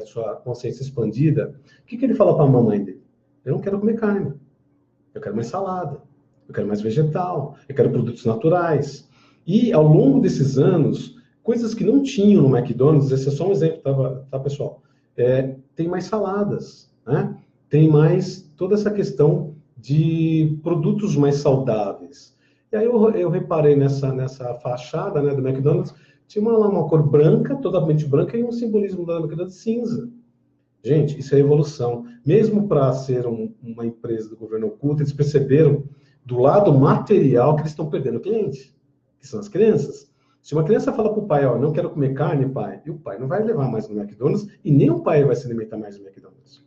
sua consciência expandida, o que ele fala para a mamãe dele? Eu não quero comer carne. Eu quero mais salada. Eu quero mais vegetal. Eu quero produtos naturais. E, ao longo desses anos, coisas que não tinham no McDonald's, esse é só um exemplo, tá pessoal? Tem mais saladas, né? Tem mais toda essa questão de produtos mais saudáveis. E aí eu reparei nessa fachada, né, do McDonald's, tinha uma cor branca, totalmente branca, e um simbolismo da McDonald's cinza. Gente, isso é evolução. Mesmo para ser uma empresa do governo oculto, eles perceberam do lado material que eles estão perdendo cliente, que são as crianças. Se uma criança fala para o pai, ó, não quero comer carne, pai, e o pai não vai levar mais no McDonald's, e nem o pai vai se alimentar mais no McDonald's.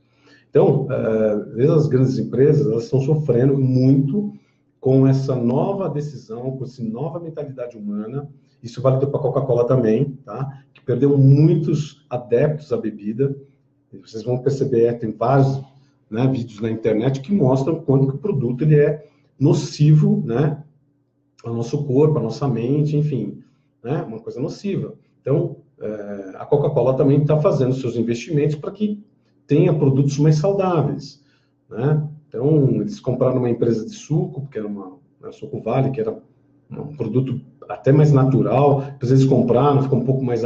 Então, às vezes as grandes empresas, elas estão sofrendo muito com essa nova decisão, com essa nova mentalidade humana. Isso vale para a Coca-Cola também, tá? Que perdeu muitos adeptos à bebida. E vocês vão perceber, tem vários, né, vídeos na internet que mostram quanto que o produto ele é nocivo, né, ao nosso corpo, à nossa mente, enfim, né, uma coisa nociva. Então, a Coca-Cola também está fazendo seus investimentos para que tenha produtos mais saudáveis, né? Então, eles compraram uma empresa de suco, porque era a Suco Vale, que era um produto até mais natural, depois eles compraram, ficou um pouco mais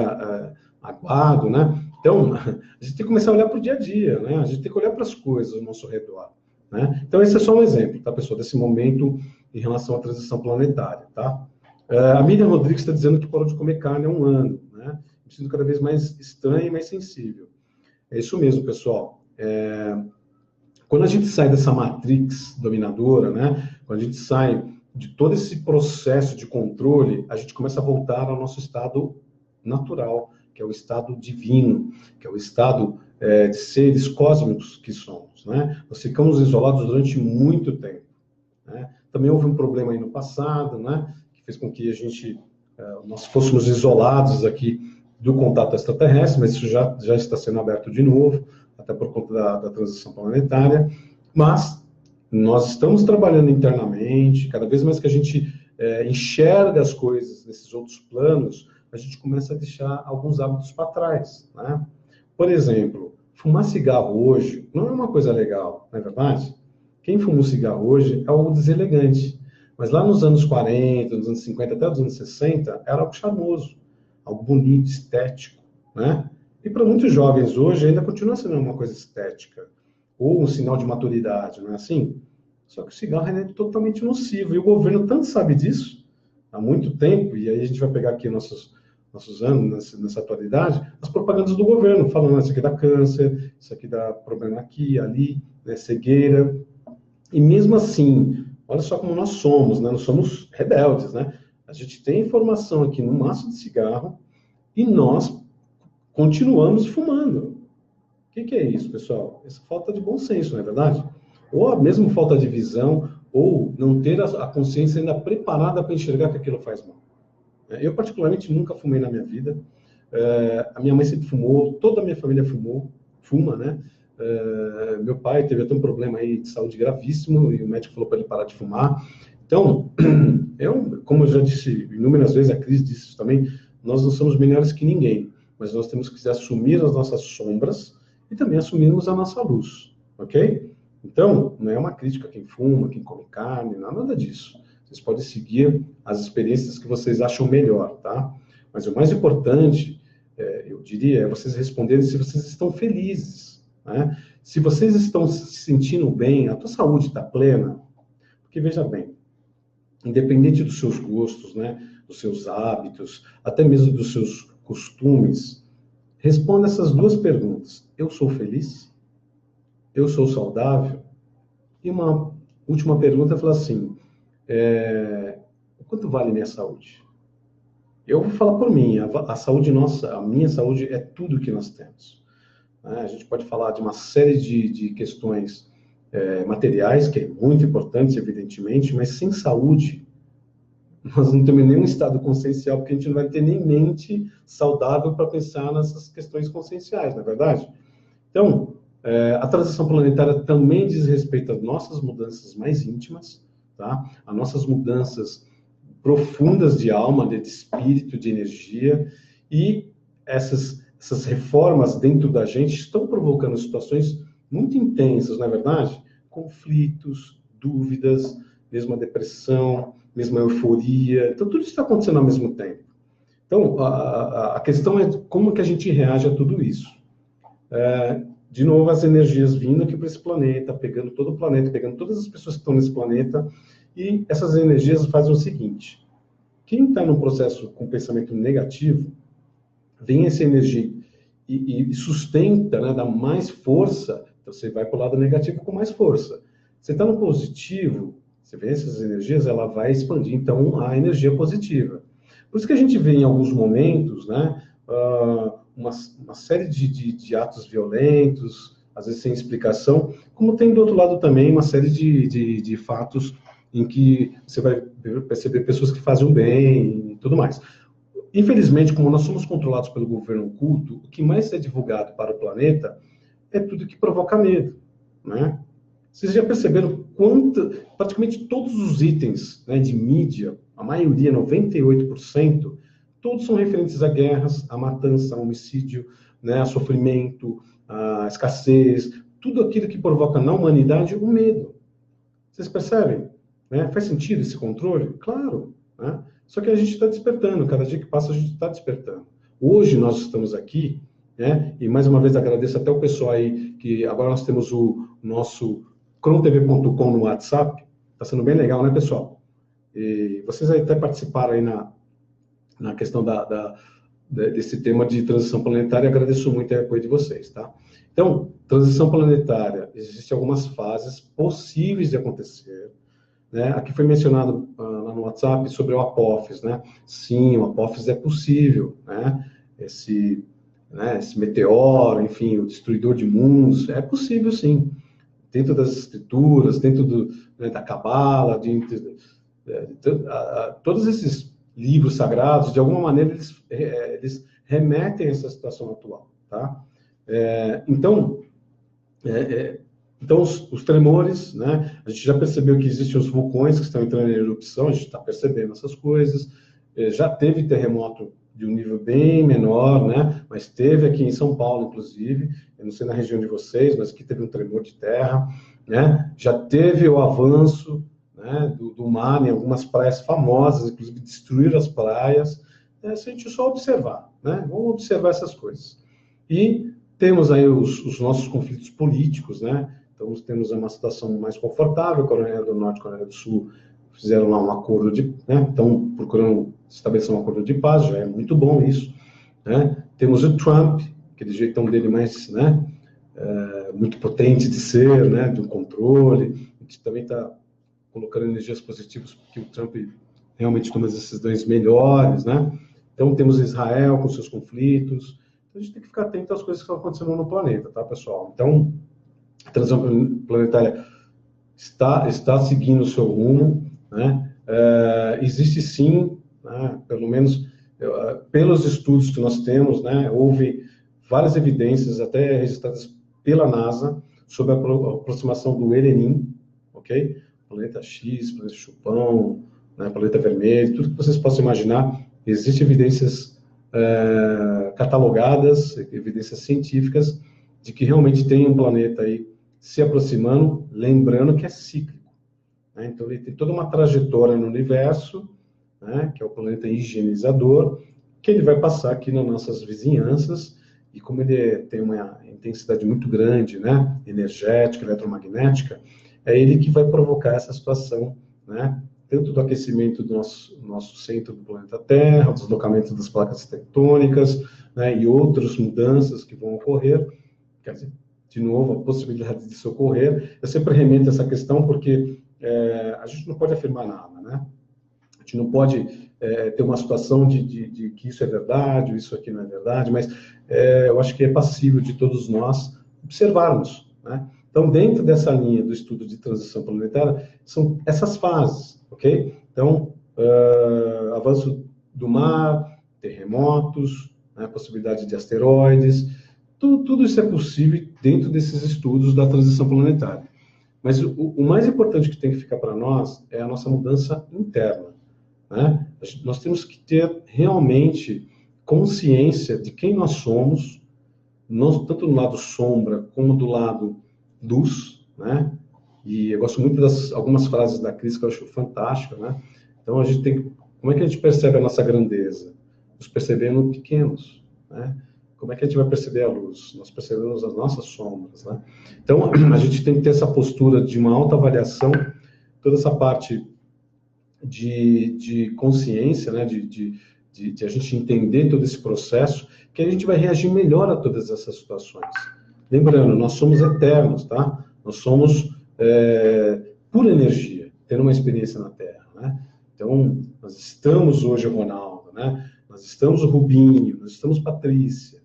aguado, né? Então, a gente tem que começar a olhar para o dia a dia, né? A gente tem que olhar para as coisas ao nosso redor, né? Então, esse é só um exemplo, tá, pessoal, desse momento em relação à transição planetária, tá? A Miriam Rodrigues está dizendo que parou de comer carne há um ano, né? Me sinto cada vez mais estranha e mais sensível. É isso mesmo, pessoal. Quando a gente sai dessa matrix dominadora, né? Quando a gente sai de todo esse processo de controle, a gente começa a voltar ao nosso estado natural, que é o estado divino, que é o estado de seres cósmicos que somos, né? Nós ficamos isolados durante muito tempo, né? Também houve um problema aí no passado, né? Que fez com que nós fôssemos isolados aqui do contato extraterrestre, mas isso já está sendo aberto de novo, até por conta da transição planetária. Mas nós estamos trabalhando internamente, cada vez mais que a gente enxerga as coisas nesses outros planos, a gente começa a deixar alguns hábitos para trás, né? Por exemplo, fumar cigarro hoje não é uma coisa legal, não é verdade? Quem fuma um cigarro hoje é algo deselegante. Mas lá nos anos 40, nos anos 50, até os anos 60, era algo charmoso, algo bonito, estético, né? E para muitos jovens hoje ainda continua sendo uma coisa estética, ou um sinal de maturidade, não é assim? Só que o cigarro é totalmente nocivo, e o governo tanto sabe disso, há muito tempo, e aí a gente vai pegar aqui nossos anos, nessa atualidade, as propagandas do governo, falando isso aqui dá câncer, isso aqui dá problema aqui, ali, né, cegueira. E mesmo assim, olha só como nós somos, né? Nós somos rebeldes, né? A gente tem informação aqui no maço de cigarro e nós continuamos fumando. O que é isso, pessoal? Essa falta de bom senso, não é verdade? Ou a mesma falta de visão, ou não ter a consciência ainda preparada para enxergar que aquilo faz mal. Eu, particularmente, nunca fumei na minha vida. A minha mãe sempre fumou, toda a minha família fuma, né? Meu pai teve até um problema aí de saúde gravíssimo e o médico falou para ele parar de fumar. Então, como eu já disse inúmeras vezes, a Cris disse isso também, nós não somos melhores que ninguém. mas nós temos que assumir as nossas sombras e também assumirmos a nossa luz, ok? Então, não é uma crítica a quem fuma, quem come carne, nada disso. Vocês podem seguir as experiências que vocês acham melhor, tá? Mas o mais importante, eu diria, é vocês responderem se vocês estão felizes, né? Se vocês estão se sentindo bem, a tua saúde está plena, porque veja bem, independente dos seus gostos, né, dos seus hábitos, até mesmo dos seus costumes, responda essas duas perguntas. Eu sou feliz? Eu sou saudável? E uma última pergunta, fala assim, quanto vale minha saúde? Eu vou falar por mim, a saúde nossa, a minha saúde é tudo que nós temos. A gente pode falar de uma série de questões materiais, que é muito importante, evidentemente, mas sem saúde, nós não temos nenhum estado consciencial, porque a gente não vai ter nem mente saudável para pensar nessas questões conscienciais, não é verdade? Então, a transição planetária também diz respeito às nossas mudanças mais íntimas, tá? As nossas mudanças profundas de alma, de espírito, de energia, e essas reformas dentro da gente estão provocando situações muito intensas, não é verdade? Conflitos, dúvidas, mesmo a depressão, mesmo a euforia. Então, tudo isso está acontecendo ao mesmo tempo. Então, a questão é como que a gente reage a tudo isso. De novo, as energias vindo aqui para esse planeta, pegando todo o planeta, pegando todas as pessoas que estão nesse planeta, e essas energias fazem o seguinte: quem está num processo com pensamento negativo, vem essa energia e sustenta, né, dá mais força, então você vai para o lado negativo com mais força. Você está no positivo, você vê essas energias, ela vai expandir, então, a energia positiva. Por isso que a gente vê em alguns momentos, né, uma série de atos violentos, às vezes sem explicação, como tem do outro lado também uma série de fatos em que você vai perceber pessoas que fazem o bem e tudo mais. Infelizmente, como nós somos controlados pelo governo oculto, o que mais é divulgado para o planeta é tudo que provoca medo, né? Vocês já perceberam praticamente todos os itens, né, de mídia, a maioria, 98%, todos são referentes a guerras, a matança, a homicídio, né, a sofrimento, a escassez, tudo aquilo que provoca na humanidade o medo. Vocês percebem? Né? Faz sentido esse controle? Claro, né? Só que a gente está despertando, cada dia que passa a gente está despertando. Hoje nós estamos aqui, né? E mais uma vez agradeço até o pessoal aí, que agora nós temos o nosso crontv.com no WhatsApp, está sendo bem legal, né, pessoal? E vocês até participaram aí na questão desse tema de transição planetária, agradeço muito o apoio de vocês, tá? Então, transição planetária, existem algumas fases possíveis de acontecer, né? Aqui foi mencionado lá no WhatsApp sobre o Apophis, né? Sim, o Apophis é possível, né? Esse meteoro, enfim, o destruidor de mundos, é possível sim. Dentro das escrituras, dentro da Cabala, todos esses livros sagrados, de alguma maneira, eles remetem a essa situação atual, tá? Então, os tremores, né? A gente já percebeu que existem os vulcões que estão entrando em erupção, a gente está percebendo essas coisas. Já teve terremoto de um nível bem menor, né? Mas teve aqui em São Paulo, inclusive, eu não sei na região de vocês, mas aqui teve um tremor de terra, né? Já teve o avanço, né, do mar em algumas praias famosas, inclusive destruíram as praias. Se a gente só observar, né? Vamos observar essas coisas. E temos aí os nossos conflitos políticos, né? Então, temos uma situação mais confortável, a Coreia do Norte e a Coreia do Sul fizeram lá um acordo né? Estão procurando estabelecer um acordo de paz, já é muito bom isso, né? Temos o Trump, aquele jeitão dele mais, né, muito potente de ser, né, de um controle, a gente também está colocando energias positivas porque o Trump realmente toma as decisões melhores, né? Então, temos Israel com seus conflitos. Então, a gente tem que ficar atento às coisas que estão acontecendo no planeta, tá, pessoal? Então, a transição planetária está seguindo o seu rumo, né? Existe sim, né, pelo menos pelos estudos que nós temos, né, houve várias evidências, até registradas pela NASA, sobre a aproximação do Elenin, ok? Planeta X, planeta Chupão, né, planeta vermelho, tudo que vocês possam imaginar, existem evidências catalogadas, evidências científicas, de que realmente tem um planeta aí se aproximando, lembrando que é cíclico, né? Então, ele tem toda uma trajetória no universo, né, que é o planeta higienizador, que ele vai passar aqui nas nossas vizinhanças, e como ele tem uma intensidade muito grande, né, energética, eletromagnética, é ele que vai provocar essa situação, né, tanto do aquecimento do nosso centro do planeta Terra, o deslocamento das placas tectônicas, né, e outras mudanças que vão ocorrer. Quer dizer, de novo, a possibilidade disso ocorrer. Eu sempre remendo essa questão porque a gente não pode afirmar nada, né? A gente não pode ter uma situação de que isso é verdade, ou isso aqui não é verdade, mas eu acho que é passível de todos nós observarmos, né? Então, dentro dessa linha do estudo de transição planetária, são essas fases, ok? Então, avanço do mar, terremotos, né, possibilidade de asteroides, tudo isso é possível dentro desses estudos da transição planetária. Mas o mais importante que tem que ficar para nós é a nossa mudança interna, né? Nós temos que ter realmente consciência de quem nós somos, tanto do lado sombra como do lado luz, né? E eu gosto muito das algumas frases da Cris que eu acho fantástica, né? Então a gente tem, como é que a gente percebe a nossa grandeza? Nos percebendo pequenos, né? Como é que a gente vai perceber a luz? Nós percebemos as nossas sombras, né? Então a gente tem que ter essa postura de uma autoavaliação, toda essa parte de consciência, né? De a gente entender todo esse processo, que a gente vai reagir melhor a todas essas situações. Lembrando, nós somos eternos, tá? Nós somos pura energia, tendo uma experiência na Terra, né? Então, nós estamos hoje o Ronaldo, né? Nós estamos o Rubinho, nós estamos Patrícia,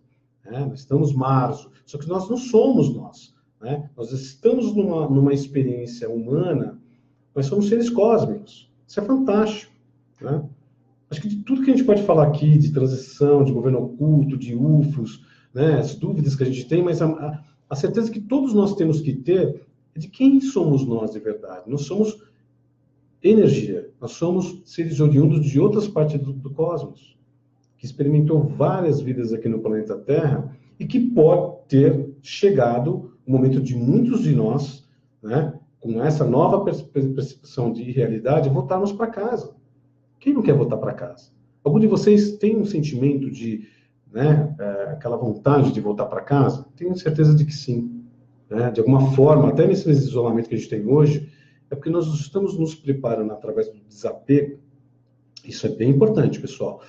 né? Nós estamos Marzo, só que nós não somos nós, né? Nós estamos numa experiência humana, mas somos seres cósmicos. Isso é fantástico, né? Acho que de tudo que a gente pode falar aqui, de transição, de governo oculto, de UFOs, né, as dúvidas que a gente tem, mas a certeza que todos nós temos que ter é de quem somos nós de verdade. Nós somos energia, nós somos seres oriundos de outras partes do cosmos, que experimentou várias vidas aqui no planeta Terra e que pode ter chegado o momento de muitos de nós, né, com essa nova percepção de realidade, voltarmos para casa. Quem não quer voltar para casa? Algum de vocês tem um sentimento de, né, aquela vontade de voltar para casa? Tenho certeza de que sim. Né? De alguma forma, até nesse isolamento que a gente tem hoje, é porque nós estamos nos preparando através do desapego. Isso é bem importante, pessoal.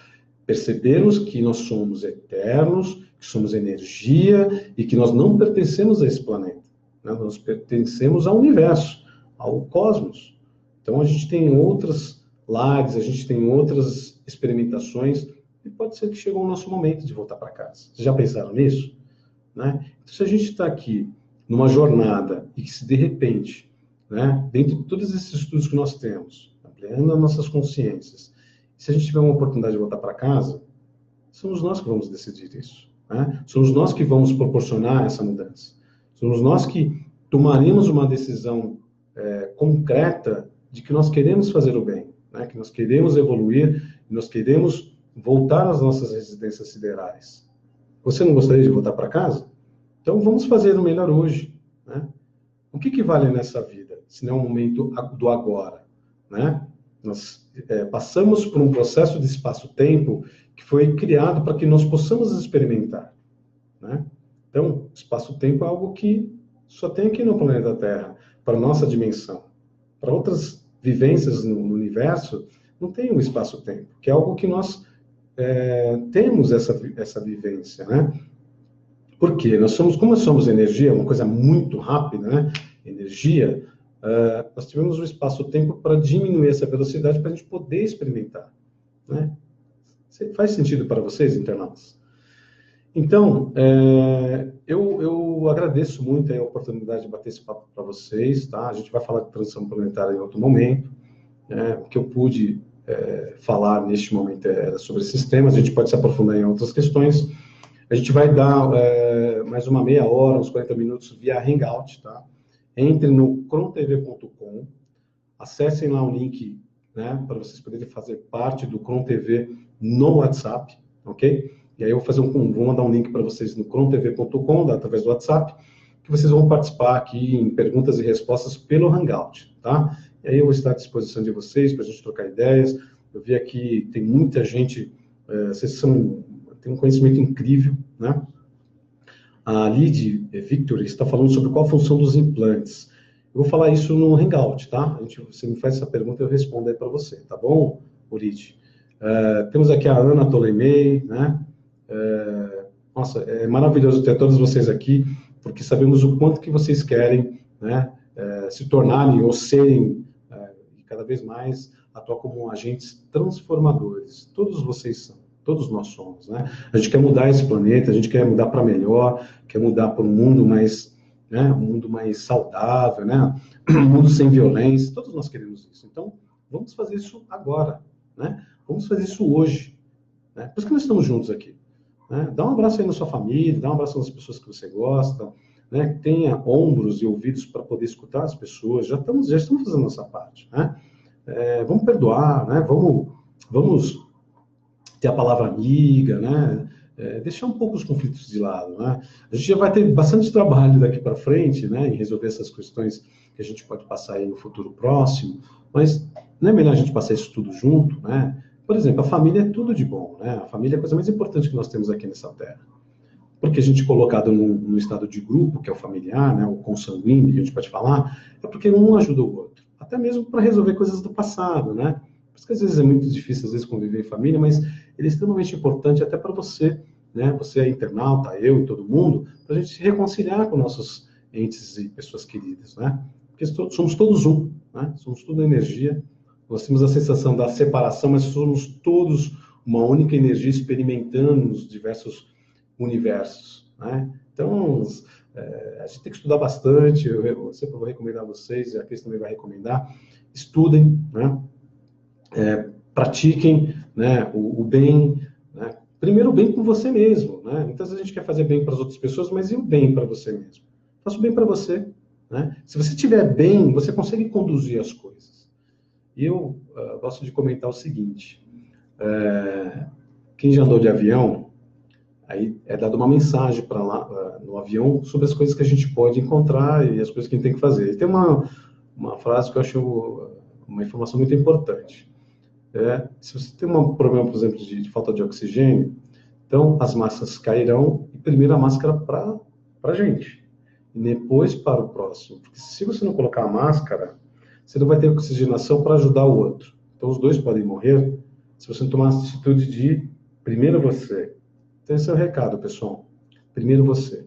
Percebermos que nós somos eternos, que somos energia e que nós não pertencemos a esse planeta. Né? Nós pertencemos ao universo, ao cosmos. Então, a gente tem outras lares, a gente tem outras experimentações, e pode ser que chegou o nosso momento de voltar para casa. Vocês já pensaram nisso? Né? Então, se a gente está aqui numa jornada e que se de repente, né, dentro de todos esses estudos que nós temos, ampliando as nossas consciências, se a gente tiver uma oportunidade de voltar para casa, somos nós que vamos decidir isso. Né? Somos nós que vamos proporcionar essa mudança. Somos nós que tomaremos uma decisão concreta de que nós queremos fazer o bem. Né, que nós queremos evoluir, nós queremos voltar às nossas residências siderais. Você não gostaria de voltar para casa? Então vamos fazer o melhor hoje. Né? O que vale nessa vida, se não é o momento do agora? Né? Nós passamos por um processo de espaço-tempo que foi criado para que nós possamos experimentar. Né? Então, espaço-tempo é algo que só tem aqui no planeta Terra, para a nossa dimensão. Para outras vivências no universo, não tem um espaço-tempo, que é algo que nós temos essa vivência, né? Por quê? Como nós somos energia, uma coisa muito rápida, né? Energia, nós tivemos um espaço-tempo para diminuir essa velocidade para a gente poder experimentar, né? Faz sentido para vocês, internautas? Então, eu agradeço muito a oportunidade de bater esse papo para vocês, tá? A gente vai falar de transição planetária em outro momento. O que eu pude falar neste momento era sobre esses temas, a gente pode se aprofundar em outras questões. A gente vai dar mais uma meia hora, uns 40 minutos via Hangout, tá? Entre no crontv.com, acessem lá o link, né, para vocês poderem fazer parte do Cron TV no WhatsApp, ok? E aí eu vou vou mandar um link para vocês no crontv.com, através do WhatsApp, que vocês vão participar aqui em perguntas e respostas pelo Hangout, tá? E aí eu vou estar à disposição de vocês para a gente trocar ideias. Eu vi aqui, tem muita gente, vocês têm um conhecimento incrível, né? A Lid Victory está falando sobre qual a função dos implantes. Eu vou falar isso no Hangout, tá? Você me faz essa pergunta e eu respondo aí para você, tá bom, Lid? Temos aqui a Ana Tolemei, né? Nossa, é maravilhoso ter todos vocês aqui, porque sabemos o quanto que vocês querem, né, se tornarem ou serem, cada vez mais, atuar como agentes transformadores. Todos vocês são, todos nós somos, né? A gente quer mudar esse planeta, a gente quer mudar para melhor, quer mudar para um mundo mais, né, um mundo mais saudável, né? Um mundo sem violência, todos nós queremos isso. Então, vamos fazer isso agora, né? Vamos fazer isso hoje, né? Por isso que nós estamos juntos aqui. Né? Dá um abraço aí na sua família, dá um abraço nas pessoas que você gosta, né? Tenha ombros e ouvidos para poder escutar as pessoas. Já estamos fazendo a nossa parte, né? Vamos perdoar, né? Vamos ter a palavra amiga, né? Deixar um pouco os conflitos de lado, né? A gente já vai ter bastante trabalho daqui para frente, né? Em resolver essas questões que a gente pode passar aí no futuro próximo, mas não é melhor a gente passar isso tudo junto, né? Por exemplo, a família é tudo de bom, né? A família é a coisa mais importante que nós temos aqui nessa terra. Porque a gente colocado num estado de grupo, que é o familiar, né? O consanguíneo, que a gente pode falar, é porque um ajuda o outro. Até mesmo para resolver coisas do passado, né? Por isso que às vezes é muito difícil, às vezes, conviver em família, mas ele é extremamente importante até para você, né? Você é internauta, eu e todo mundo, para a gente se reconciliar com nossos entes e pessoas queridas, né? Porque somos todos um, né? Somos toda energia. Nós temos a sensação da separação, mas somos todos uma única energia experimentando nos diversos universos, né? Então, a gente tem que estudar bastante. Eu sempre vou recomendar a vocês, e a Cris também vai recomendar. Estudem, né? Pratiquem, né? O bem, né? Primeiro o bem com você mesmo, né? Muitas vezes a gente quer fazer bem para as outras pessoas, mas e o bem para você mesmo? Faça o bem para você, né? Se você estiver bem, você consegue conduzir as coisas. E eu gosto de comentar o seguinte, quem já andou de avião, aí é dado uma mensagem para lá no avião sobre as coisas que a gente pode encontrar e as coisas que a gente tem que fazer. E tem uma frase que eu acho uma informação muito importante. Se você tem um problema, por exemplo, de falta de oxigênio, então as massas cairão e primeiro a máscara para a gente e depois para o próximo. Porque se você não colocar a máscara, você não vai ter oxigenação para ajudar o outro. Então, os dois podem morrer se você não tomar a atitude de primeiro você. Então, esse é o recado, pessoal. Primeiro você.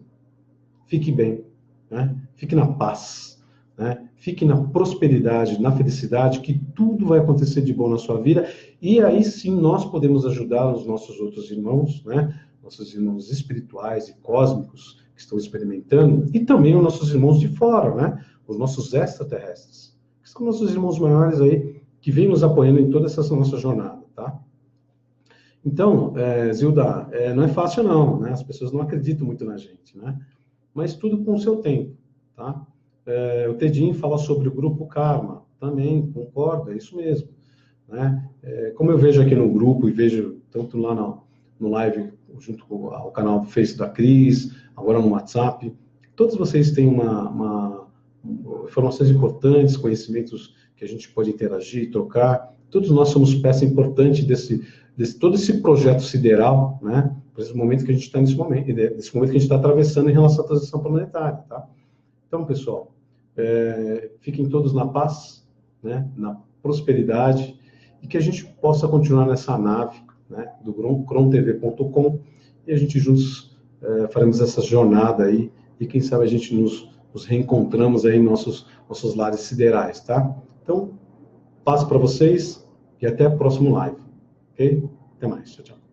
Fique bem, né? Fique na paz, né? Fique na prosperidade, na felicidade, que tudo vai acontecer de bom na sua vida. E aí sim nós podemos ajudar os nossos outros irmãos, né? Nossos irmãos espirituais e cósmicos que estão experimentando, e também os nossos irmãos de fora, né? Os nossos extraterrestres. São nossos irmãos maiores aí, que vêm nos apoiando em toda essa nossa jornada, tá? Então, Zilda, não é fácil não, né? As pessoas não acreditam muito na gente, né? Mas tudo com o seu tempo, tá? O Tedinho fala sobre o grupo Karma, também concordo, é isso mesmo, né? Como eu vejo aqui no grupo e vejo tanto lá no live, junto com o canal do Face da Cris, agora no WhatsApp, todos vocês têm informações importantes, conhecimentos que a gente pode interagir e trocar. Todos nós somos peça importante desse todo esse projeto sideral, né? Por esse momento que a gente está nesse momento que a gente está atravessando em relação à transição planetária, tá? Então, pessoal, fiquem todos na paz, né? Na prosperidade e que a gente possa continuar nessa nave, né? Do crontv.com e a gente juntos faremos essa jornada aí e quem sabe a gente nos reencontramos aí em nossos lares siderais, tá? Então, paz para vocês e até o próximo live, ok? Até mais, tchau, tchau.